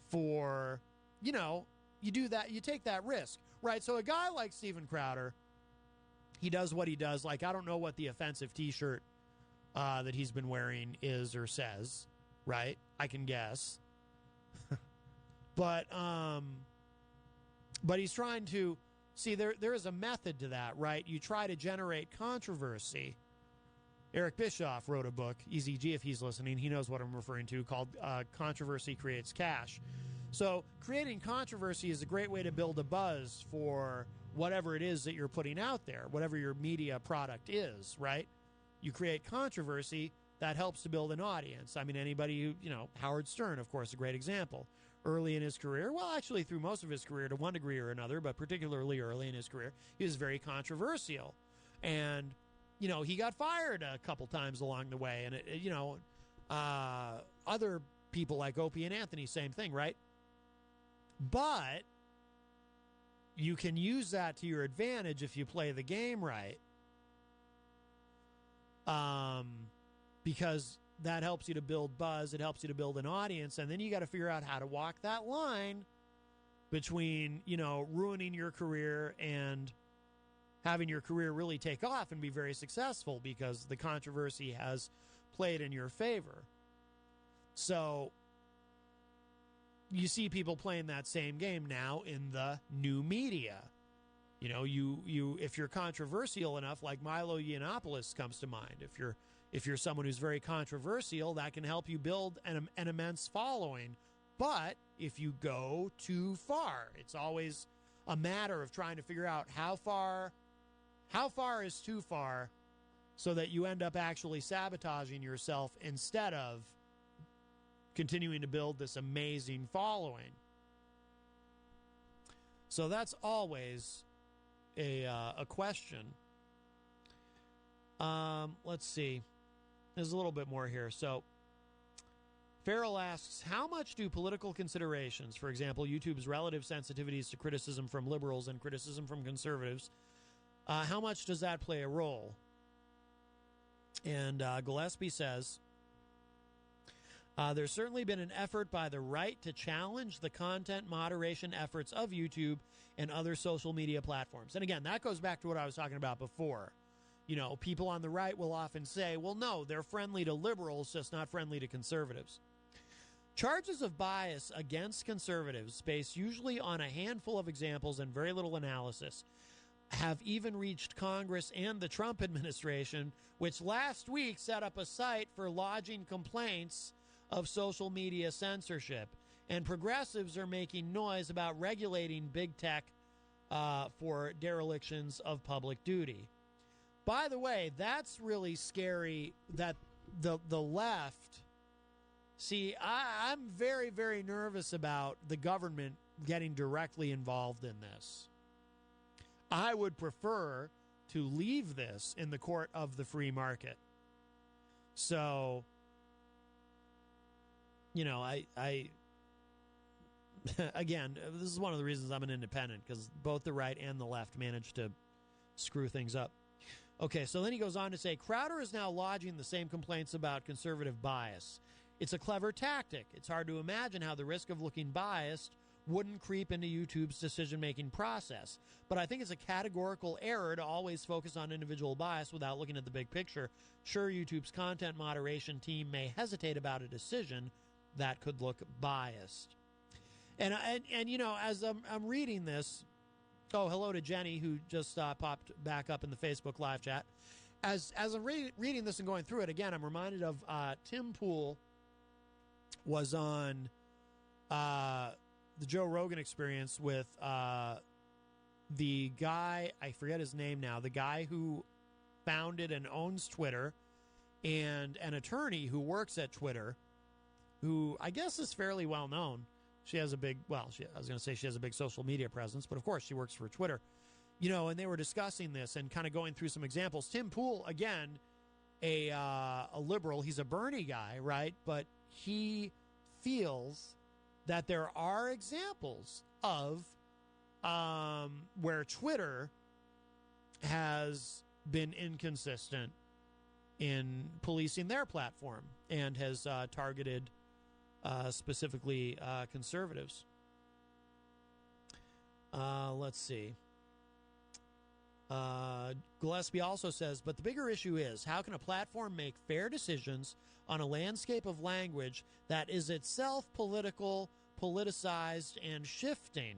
for, you do that, you take that risk, right? So a guy like Steven Crowder, he does what he does. Like, I don't know what the offensive T-shirt that he's been wearing is or says, right? I can guess. But he's trying to, see, there is a method to that, right? You try to generate controversy. Eric Bischoff wrote a book, EZG, if he's listening, he knows what I'm referring to, called Controversy Creates Cash. So creating controversy is a great way to build a buzz for whatever it is that you're putting out there, whatever your media product is, right? You create controversy, that helps to build an audience. I mean, anybody who, Howard Stern, of course, a great example. Early in his career, well, actually through most of his career to one degree or another, but particularly early in his career, he was very controversial. And, he got fired a couple times along the way. And, other people like Opie and Anthony, same thing, right? But you can use that to your advantage if you play the game right. Because that helps you to build buzz, it helps you to build an audience, and then you got to figure out how to walk that line between, ruining your career and having your career really take off and be very successful because the controversy has played in your favor. So you see people playing that same game now in the new media. You if you're controversial enough, like Milo Yiannopoulos comes to mind. If you're someone who's very controversial, that can help you build an immense following. But if you go too far, it's always a matter of trying to figure out how far is too far so that you end up actually sabotaging yourself instead of continuing to build this amazing following. So that's always a question. Let's see. There's a little bit more here. So Farrell asks, how much do political considerations, for example, YouTube's relative sensitivities to criticism from liberals and criticism from conservatives, how much does that play a role? And Gillespie says, there's certainly been an effort by the right to challenge the content moderation efforts of YouTube and other social media platforms. And again, that goes back to what I was talking about before. People on the right will often say, well, no, they're friendly to liberals, just not friendly to conservatives. Charges of bias against conservatives, based usually on a handful of examples and very little analysis, have even reached Congress and the Trump administration, which last week set up a site for lodging complaints of social media censorship. And progressives are making noise about regulating big tech for derelictions of public duty. By the way, that's really scary that the left... See, I'm very, very nervous about the government getting directly involved in this. I would prefer to leave this in the court of the free market. So, I again, this is one of the reasons I'm an independent, because both the right and the left managed to screw things up. Okay, so then he goes on to say, Crowder is now lodging the same complaints about conservative bias. It's a clever tactic. It's hard to imagine how the risk of looking biased wouldn't creep into YouTube's decision-making process. But I think it's a categorical error to always focus on individual bias without looking at the big picture. Sure, YouTube's content moderation team may hesitate about a decision that could look biased. And as I'm reading this, hello to Jenny, who just popped back up in the Facebook live chat. As I'm reading this and going through it, again, I'm reminded of Tim Pool was on the Joe Rogan Experience with the guy, I forget his name now, the guy who founded and owns Twitter, and an attorney who works at Twitter, who I guess is fairly well known. She has a big, I was going to say she has a big social media presence, but of course she works for Twitter. And they were discussing this and kind of going through some examples. Tim Pool, again, a liberal, he's a Bernie guy, right? But he feels that there are examples of where Twitter has been inconsistent in policing their platform and has targeted specifically conservatives. Let's see. Gillespie also says, but the bigger issue is, how can a platform make fair decisions on a landscape of language that is itself political, politicized, and shifting?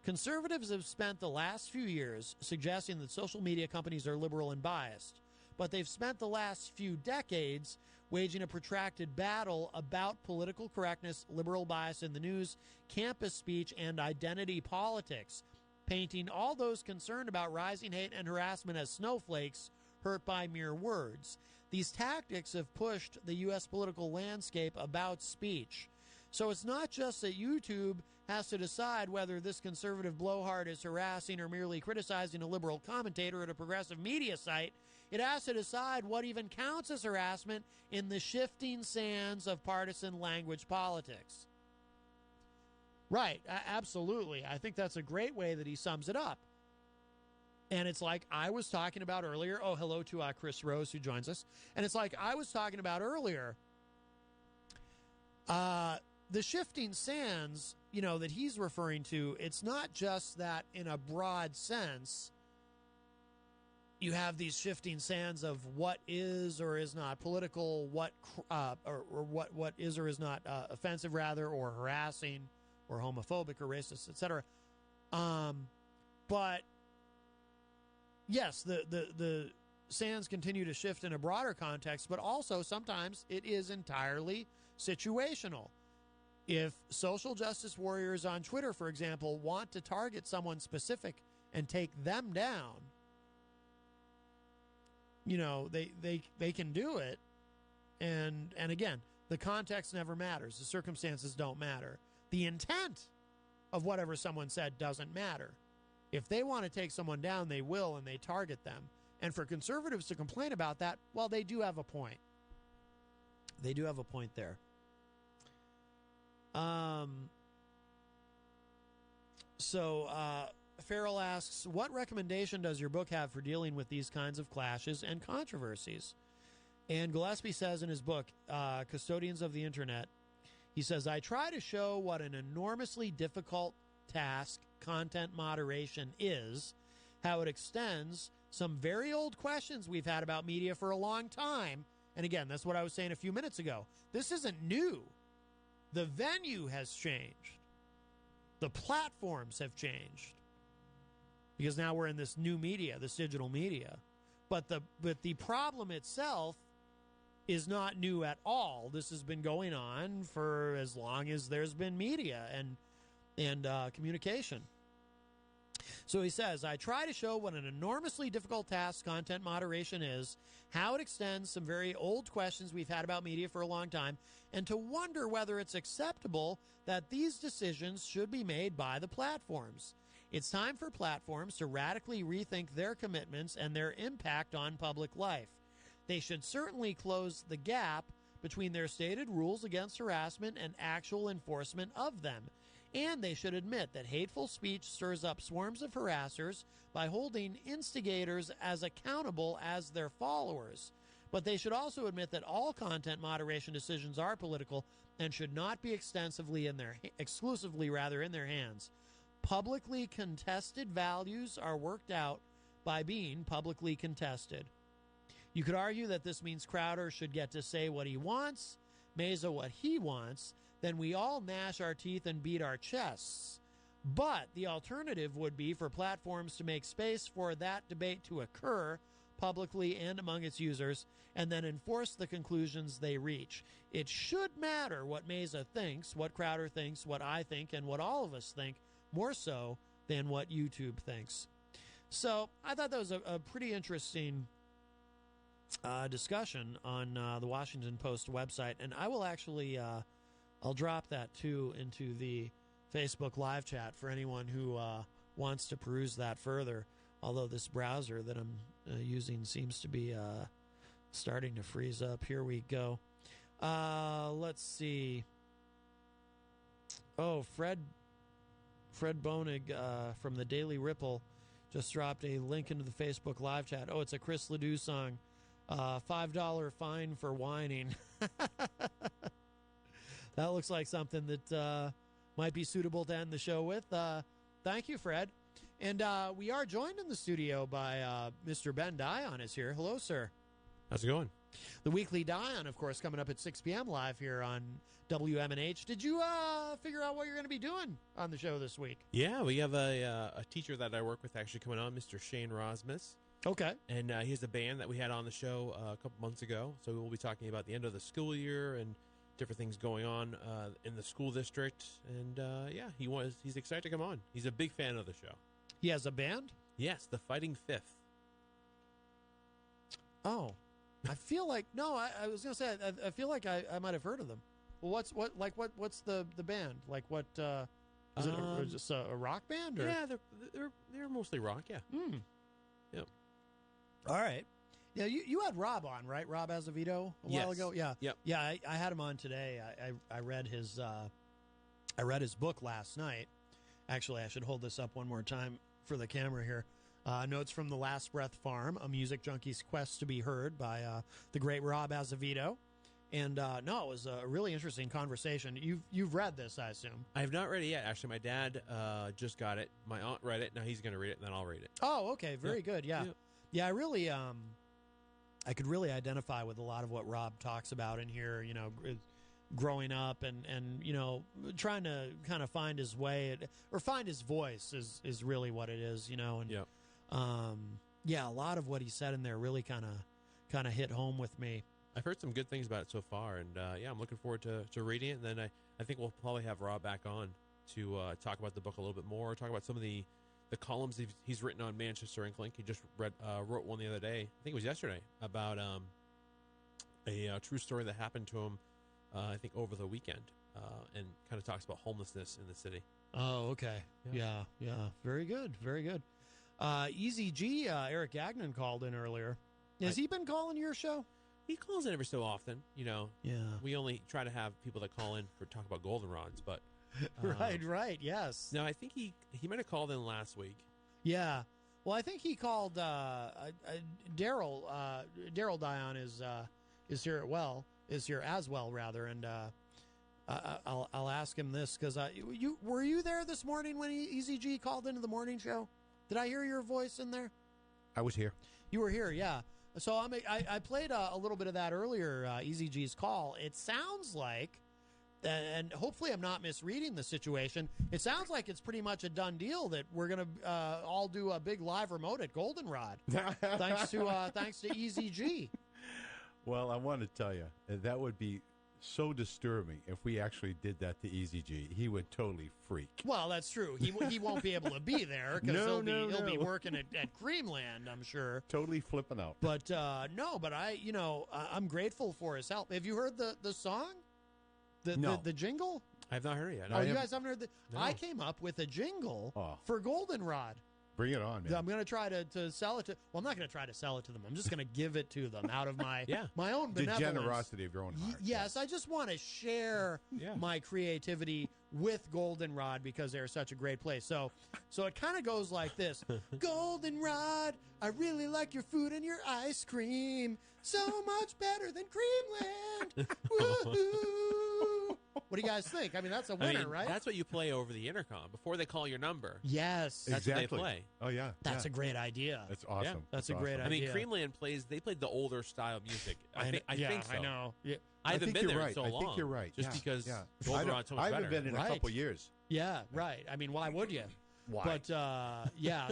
Conservatives have spent the last few years suggesting that social media companies are liberal and biased, but they've spent the last few decades waging a protracted battle about political correctness, liberal bias in the news, campus speech, and identity politics, painting all those concerned about rising hate and harassment as snowflakes hurt by mere words. These tactics have pushed the U.S. political landscape about speech. So it's not just that YouTube has to decide whether this conservative blowhard is harassing or merely criticizing a liberal commentator at a progressive media site. It has to decide what even counts as harassment in the shifting sands of partisan language politics. Right, absolutely. I think that's a great way that he sums it up. And it's like I was talking about earlier. Oh, hello to Chris Rose, who joins us. And it's like I was talking about earlier. The shifting sands, that he's referring to, it's not just that in a broad sense you have these shifting sands of what is or is not political, what is or is not offensive, rather, or harassing, or homophobic, or racist, etc. But yes, the sands continue to shift in a broader context, but also sometimes it is entirely situational. If social justice warriors on Twitter, for example, want to target someone specific and take them down, they can do it. And again, the context never matters. The circumstances don't matter. The intent of whatever someone said doesn't matter. If they want to take someone down, they will, and they target them. And for conservatives to complain about that, well, they do have a point. They do have a point there. Farrell asks, what recommendation does your book have for dealing with these kinds of clashes and controversies? And Gillespie says in his book, Custodians of the Internet, he says, I try to show what an enormously difficult task content moderation is, how it extends some very old questions we've had about media for a long time. And again, that's what I was saying a few minutes ago. This isn't new. The venue has changed. The platforms have changed. Because now we're in this new media, this digital media. But the problem itself is not new at all. This has been going on for as long as there's been media and communication. So he says, I try to show what an enormously difficult task content moderation is, how it extends some very old questions we've had about media for a long time, and to wonder whether it's acceptable that these decisions should be made by the platforms. It's time for platforms to radically rethink their commitments and their impact on public life. They should certainly close the gap between their stated rules against harassment and actual enforcement of them. And they should admit that hateful speech stirs up swarms of harassers by holding instigators as accountable as their followers. But they should also admit that all content moderation decisions are political and should not be exclusively in their hands. Publicly contested values are worked out by being publicly contested. You could argue that this means Crowder should get to say what he wants, Meza what he wants, then we all gnash our teeth and beat our chests. But the alternative would be for platforms to make space for that debate to occur publicly and among its users, and then enforce the conclusions they reach. It should matter what Meza thinks, what Crowder thinks, what I think, and what all of us think, more so than what YouTube thinks. So I thought that was a pretty interesting discussion on the Washington Post website, and I will actually I'll drop that too into the Facebook live chat for anyone who wants to peruse that further, although this browser that I'm using seems to be starting to freeze up. Here we go. Let's see. Oh, Fred Bonig from the Daily Ripple just dropped a link into the Facebook live chat. Oh, it's a Chris Ledoux song. $5 fine for whining. That looks like something that might be suitable to end the show with. Thank you, Fred. And we are joined in the studio by Mr. Ben Dion is here. Hello, sir. How's it going? The Weekly Dion, of course, coming up at 6 p.m. live here on WMNH. Did you figure out what you're going to be doing on the show this week? Yeah, we have a teacher that I work with actually coming on, Mr. Shane Rosmus. Okay. And he has a band that we had on the show a couple months ago. So we'll be talking about the end of the school year and different things going on in the school district. And, yeah, he's excited to come on. He's a big fan of the show. He has a band? Yes, the Fighting Fifth. Oh. I feel like, no, I was going to say, I feel like I might have heard of them. Well, what's the band? Like what, is it just a rock band? Or? Yeah, they're mostly rock, yeah. Mm. Yep. All right. Yeah, you had Rob on, right? Rob Azevedo a while ago? Yeah. Yep. Yeah, I had him on today. I read his I read his book last night. Actually, I should hold this up one more time for the camera here. Notes from the Last Breath Farm, a music junkie's quest to be heard by the great Rob Azevedo. And no, it was a really interesting conversation. You've read this, I assume. I have not read it yet. Actually, my dad just got it. My aunt read it. Now he's going to read it, and then I'll read it. Oh, okay. Very good. Yeah. I really, I could really identify with a lot of what Rob talks about in here, you know, growing up and you know, trying to kind of find his way or find his voice is really what it is, you know. And a lot of what he said in there really kind of hit home with me. I've heard some good things about it so far, and I'm looking forward to reading it. And then I think we'll probably have Rob back on to talk about the book a little bit more, talk about some of the columns he's written on Manchester Ink Link. He just wrote one the other day, I think it was yesterday, about a true story that happened to him, I think over the weekend, and kind of talks about homelessness in the city. Oh, okay. Yeah. Very good. Very good. Easy G, Eric Gagnon called in earlier. Has he been calling your show? He calls in every so often, you know. Yeah. We only try to have people that call in for talk about goldenrods, but right, yes. No, I think he might have called in last week. Yeah. Well, I think he called Darryl. Darryl Dion is here as well, rather, and I'll ask him this because were you there this morning when Easy G called into the morning show? Did I hear your voice in there? I was here. You were here, yeah. So I played a little bit of that earlier, Easy G's call. It sounds like, and hopefully I'm not misreading the situation, it sounds like it's pretty much a done deal that we're going to all do a big live remote at Goldenrod, thanks to Easy G. Well, I want to tell you, that would be so disturbing if we actually did that to Easy G. He would totally freak. Well, that's true. He won't be able to be there because he'll be working at Creamland, I'm sure. Totally flipping out. But I'm grateful for his help. Have you heard the song? The jingle? I have not heard it yet. No, you guys haven't heard the... No. I came up with a jingle for Goldenrod. Bring it on, man. I'm going to try to sell it to... Well, I'm not going to try to sell it to them. I'm just going to give it to them out of my my own benevolence. The generosity of your own heart. Yes, I just want to share my creativity with Goldenrod because they're such a great place. So it kind of goes like this. Goldenrod, I really like your food and your ice cream. So much better than Creamland. Woohoo! What do you guys think? I mean, that's a winner, right? That's what you play over the intercom before they call your number. Yes. That's exactly what they play. Oh, yeah. That's a great idea. That's awesome. Yeah, that's a great idea. I mean, Creamland they played the older style music. I think so. I know. Yeah. I haven't been there in so long. I think you're right. Just because Goldenrod's so much better. I haven't been in a couple years. Yeah, right. I mean, why would you? Why? But,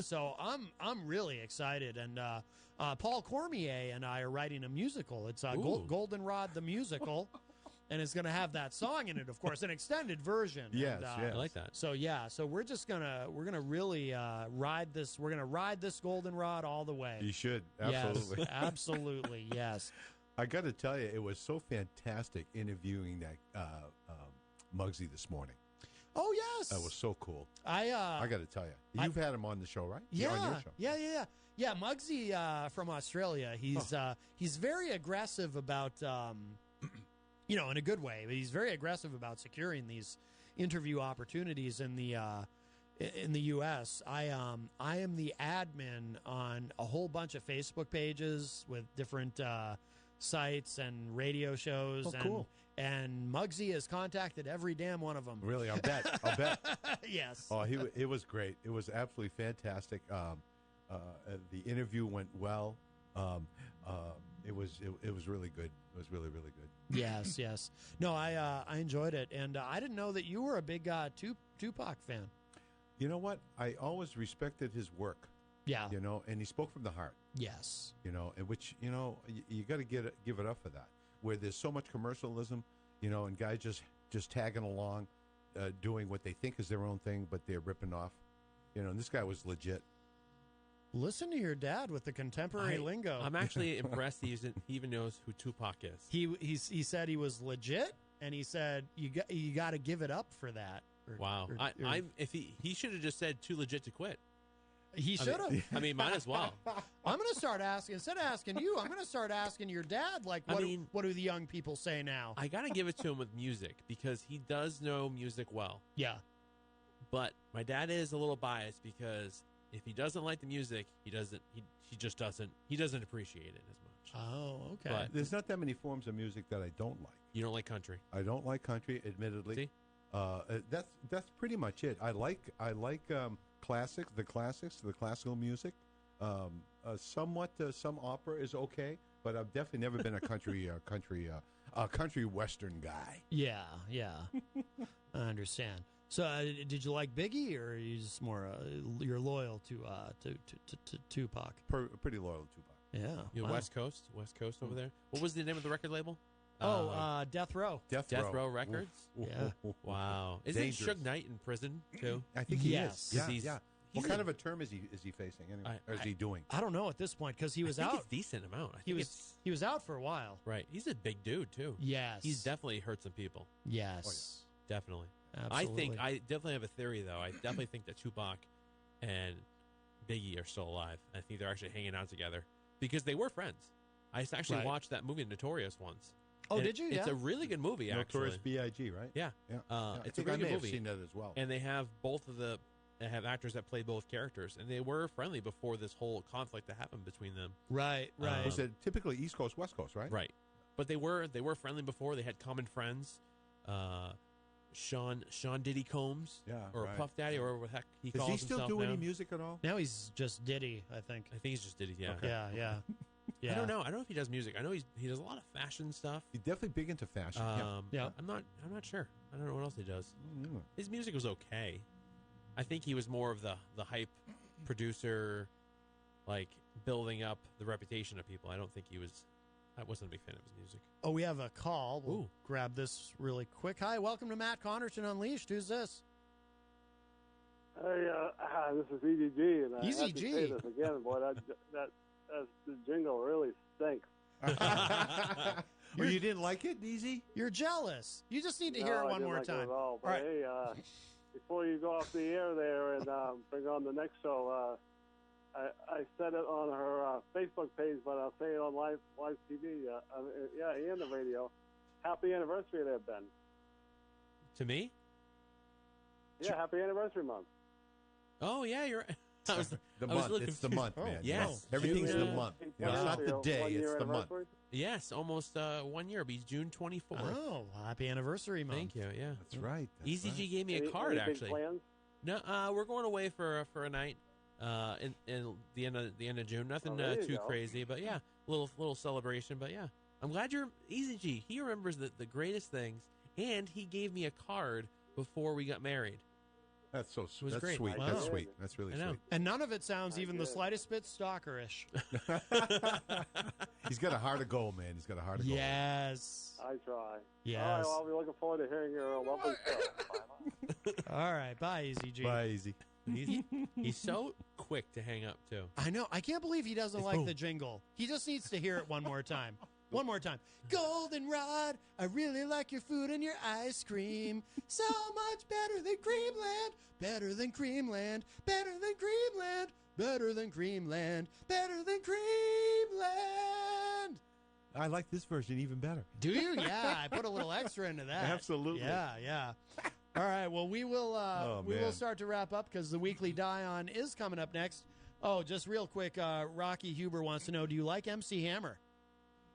so I'm really excited. And Paul Cormier and I are writing a musical. It's Goldenrod the Musical. And it's going to have that song in it, of course, an extended version. Yes, and, I like that. So we're just gonna really ride this. We're gonna ride this Goldenrod all the way. You should absolutely, yes, absolutely, yes. I got to tell you, it was so fantastic interviewing that Muggsy this morning. Oh yes, that was so cool. I got to tell you, you've had him on the show, right? Yeah, on your show. Yeah. Muggsy from Australia. He's very aggressive about. In a good way, but he's very aggressive about securing these interview opportunities in the U.S. I am the admin on a whole bunch of Facebook pages with different sites and radio shows. Oh, cool. And Muggsy has contacted every damn one of them. Really, I'll bet. Yes. Oh, it was great. It was absolutely fantastic. The interview went well. It was really good. It was really, really good. Yes. No, I enjoyed it, and I didn't know that you were a big Tupac fan. You know what? I always respected his work. Yeah. And he spoke from the heart. Yes. And which you got to give it up for that. Where there's so much commercialism, and guys just tagging along, doing what they think is their own thing, but they're ripping off. And this guy was legit. Listen to your dad with the contemporary lingo. I'm actually impressed he even knows who Tupac is. He said he was legit, and he said you got to give it up for that. Wow. If he should have just said too legit to quit. He should have. I mean, might as well. I'm going to start asking, instead of asking you, I'm going to start asking your dad, like, what do the young people say now? I got to give it to him with music because he does know music well. Yeah. But my dad is a little biased because if he doesn't like the music, he just doesn't appreciate it as much. Oh, okay. But there's not that many forms of music that I don't like. You don't like country? I don't like country, admittedly. See? That's pretty much it. I like the classical music. Somewhat some opera is okay, but I've definitely never been a country western guy. Yeah. I understand. So, did you like Biggie, or are you just more you're loyal to Tupac? Pretty loyal to Tupac. Yeah. You West Coast over there. What was the name of the record label? Death Row. Death Row Records. Yeah. Wow. Isn't Suge Knight in prison too? I think he is. Yeah. What kind of a term is he facing anyway? Or is he doing? I don't know at this point because he was I think out. It's decent amount. He was out for a while. Right. He's a big dude too. Yes. He's definitely hurt some people. Yes. Definitely. Absolutely. I definitely have a theory though. I definitely think that Tupac and Biggie are still alive. I think they're actually hanging out together because they were friends. I actually watched that movie Notorious once. Oh, did you? It's a really good movie, actually. Notorious B.I.G., right? Yeah. It's a I really may good have movie. seen that as well. And they have they have actors that play both characters, and they were friendly before this whole conflict that happened between them. Right. Was it typically East Coast, West Coast, right? Right. But they were friendly before. They had common friends. Sean Diddy Combs, or Puff Daddy, or what the heck he calls himself. Does he still do now. any music at all? Now he's just Diddy, I think. I think he's just Diddy. Yeah. Okay. Yeah. I don't know. I don't know if he does music. I know he does a lot of fashion stuff. He's definitely big into fashion. Yeah. I'm not sure. I don't know what else he does. His music was okay. I think he was more of the hype producer, like building up the reputation of people. I don't think I wasn't a big fan of his music. Oh, we have a call. We'll grab this really quick. Hi, welcome to Matt Connarton Unleashed. Who's this? Hey, this is EZG, and I have to EZG. say this again, boy. That the jingle really stinks. Well, you didn't like it, Easy? You're jealous. You just need to hear it one more time. It at all. But all right. Hey, before you go off the air there and bring on the next show, I said it on her Facebook page, but I'll say it on live TV. And the radio. Happy anniversary there, Ben. To me? Yeah, happy anniversary month. Oh yeah, you're. It's the month, man. Yes, everything's the month. It's not the day; it's the month. Yes, almost 1 year. It'll be June 24th. Oh, happy anniversary month! Thank you. Yeah, that's right. EZG gave me a card any actually. Big plans? No, we're going away for a night. In the end of June. Nothing too crazy, but yeah, little celebration. But yeah, I'm glad you're EZG. He remembers the greatest things, and he gave me a card before we got married. That's so sweet. That's great. sweet. Wow. That's sweet. That's really sweet. And none of it sounds even the slightest bit stalkerish. He's got a heart of gold, man. He's got a heart of gold. Yes. I try. Yes. All right, well, I'll be looking forward to hearing your lovely show. All right. Bye, EZG. Bye, Easy. He's so quick to hang up too. I know. I can't believe he doesn't like the jingle. He just needs to hear it one more time. One more time. Goldenrod, I really like your food and your ice cream. So much better than Creamland. Better than Creamland. Better than Creamland. Better than Creamland. Better than Creamland. I like this version even better. Do you? Yeah, I put a little extra into that. Absolutely. Yeah. All right, well, we will start to wrap up because the weekly Dion is coming up next. Oh, just real quick, Rocky Huber wants to know, do you like MC Hammer?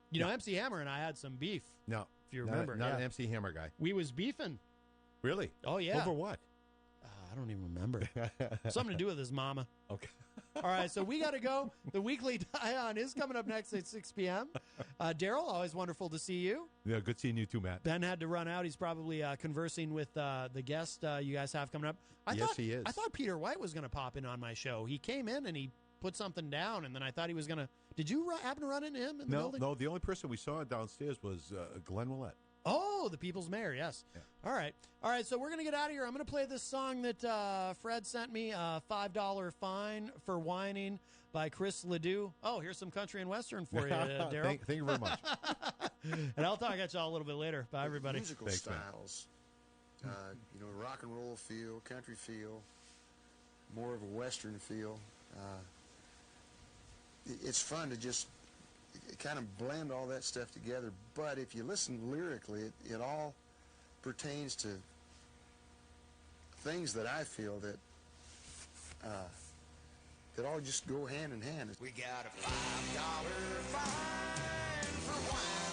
You know, MC Hammer and I had some beef. No. If you remember. Not an MC Hammer guy. We was beefing. Really? Oh, yeah. Over what? I don't even remember. Something to do with his mama. Okay. All right, so we got to go. The weekly Dion is coming up next at 6 p.m. Darryl, always wonderful to see you. Yeah, good seeing you too, Matt. Ben had to run out. He's probably conversing with the guest you guys have coming up. He is. I thought Peter White was going to pop in on my show. He came in and he put something down, and then I thought he was going to. Did you happen to run into him in the building? No, the only person we saw downstairs was Glenn Willett. Oh, the People's Mayor, yes. Yeah. All right, so we're going to get out of here. I'm going to play this song that Fred sent me, $5 Fine for Whining by Chris Ledoux. Oh, here's some country and western for you, Darryl. Thank you very much. And I'll talk at y'all a little bit later. Bye, everybody. Musical styles, rock and roll feel, country feel, more of a western feel. It's fun to just kind of blend all that stuff together. But if you listen lyrically, it all pertains to things that I feel that all just go hand in hand. We got a $5 fine for wine.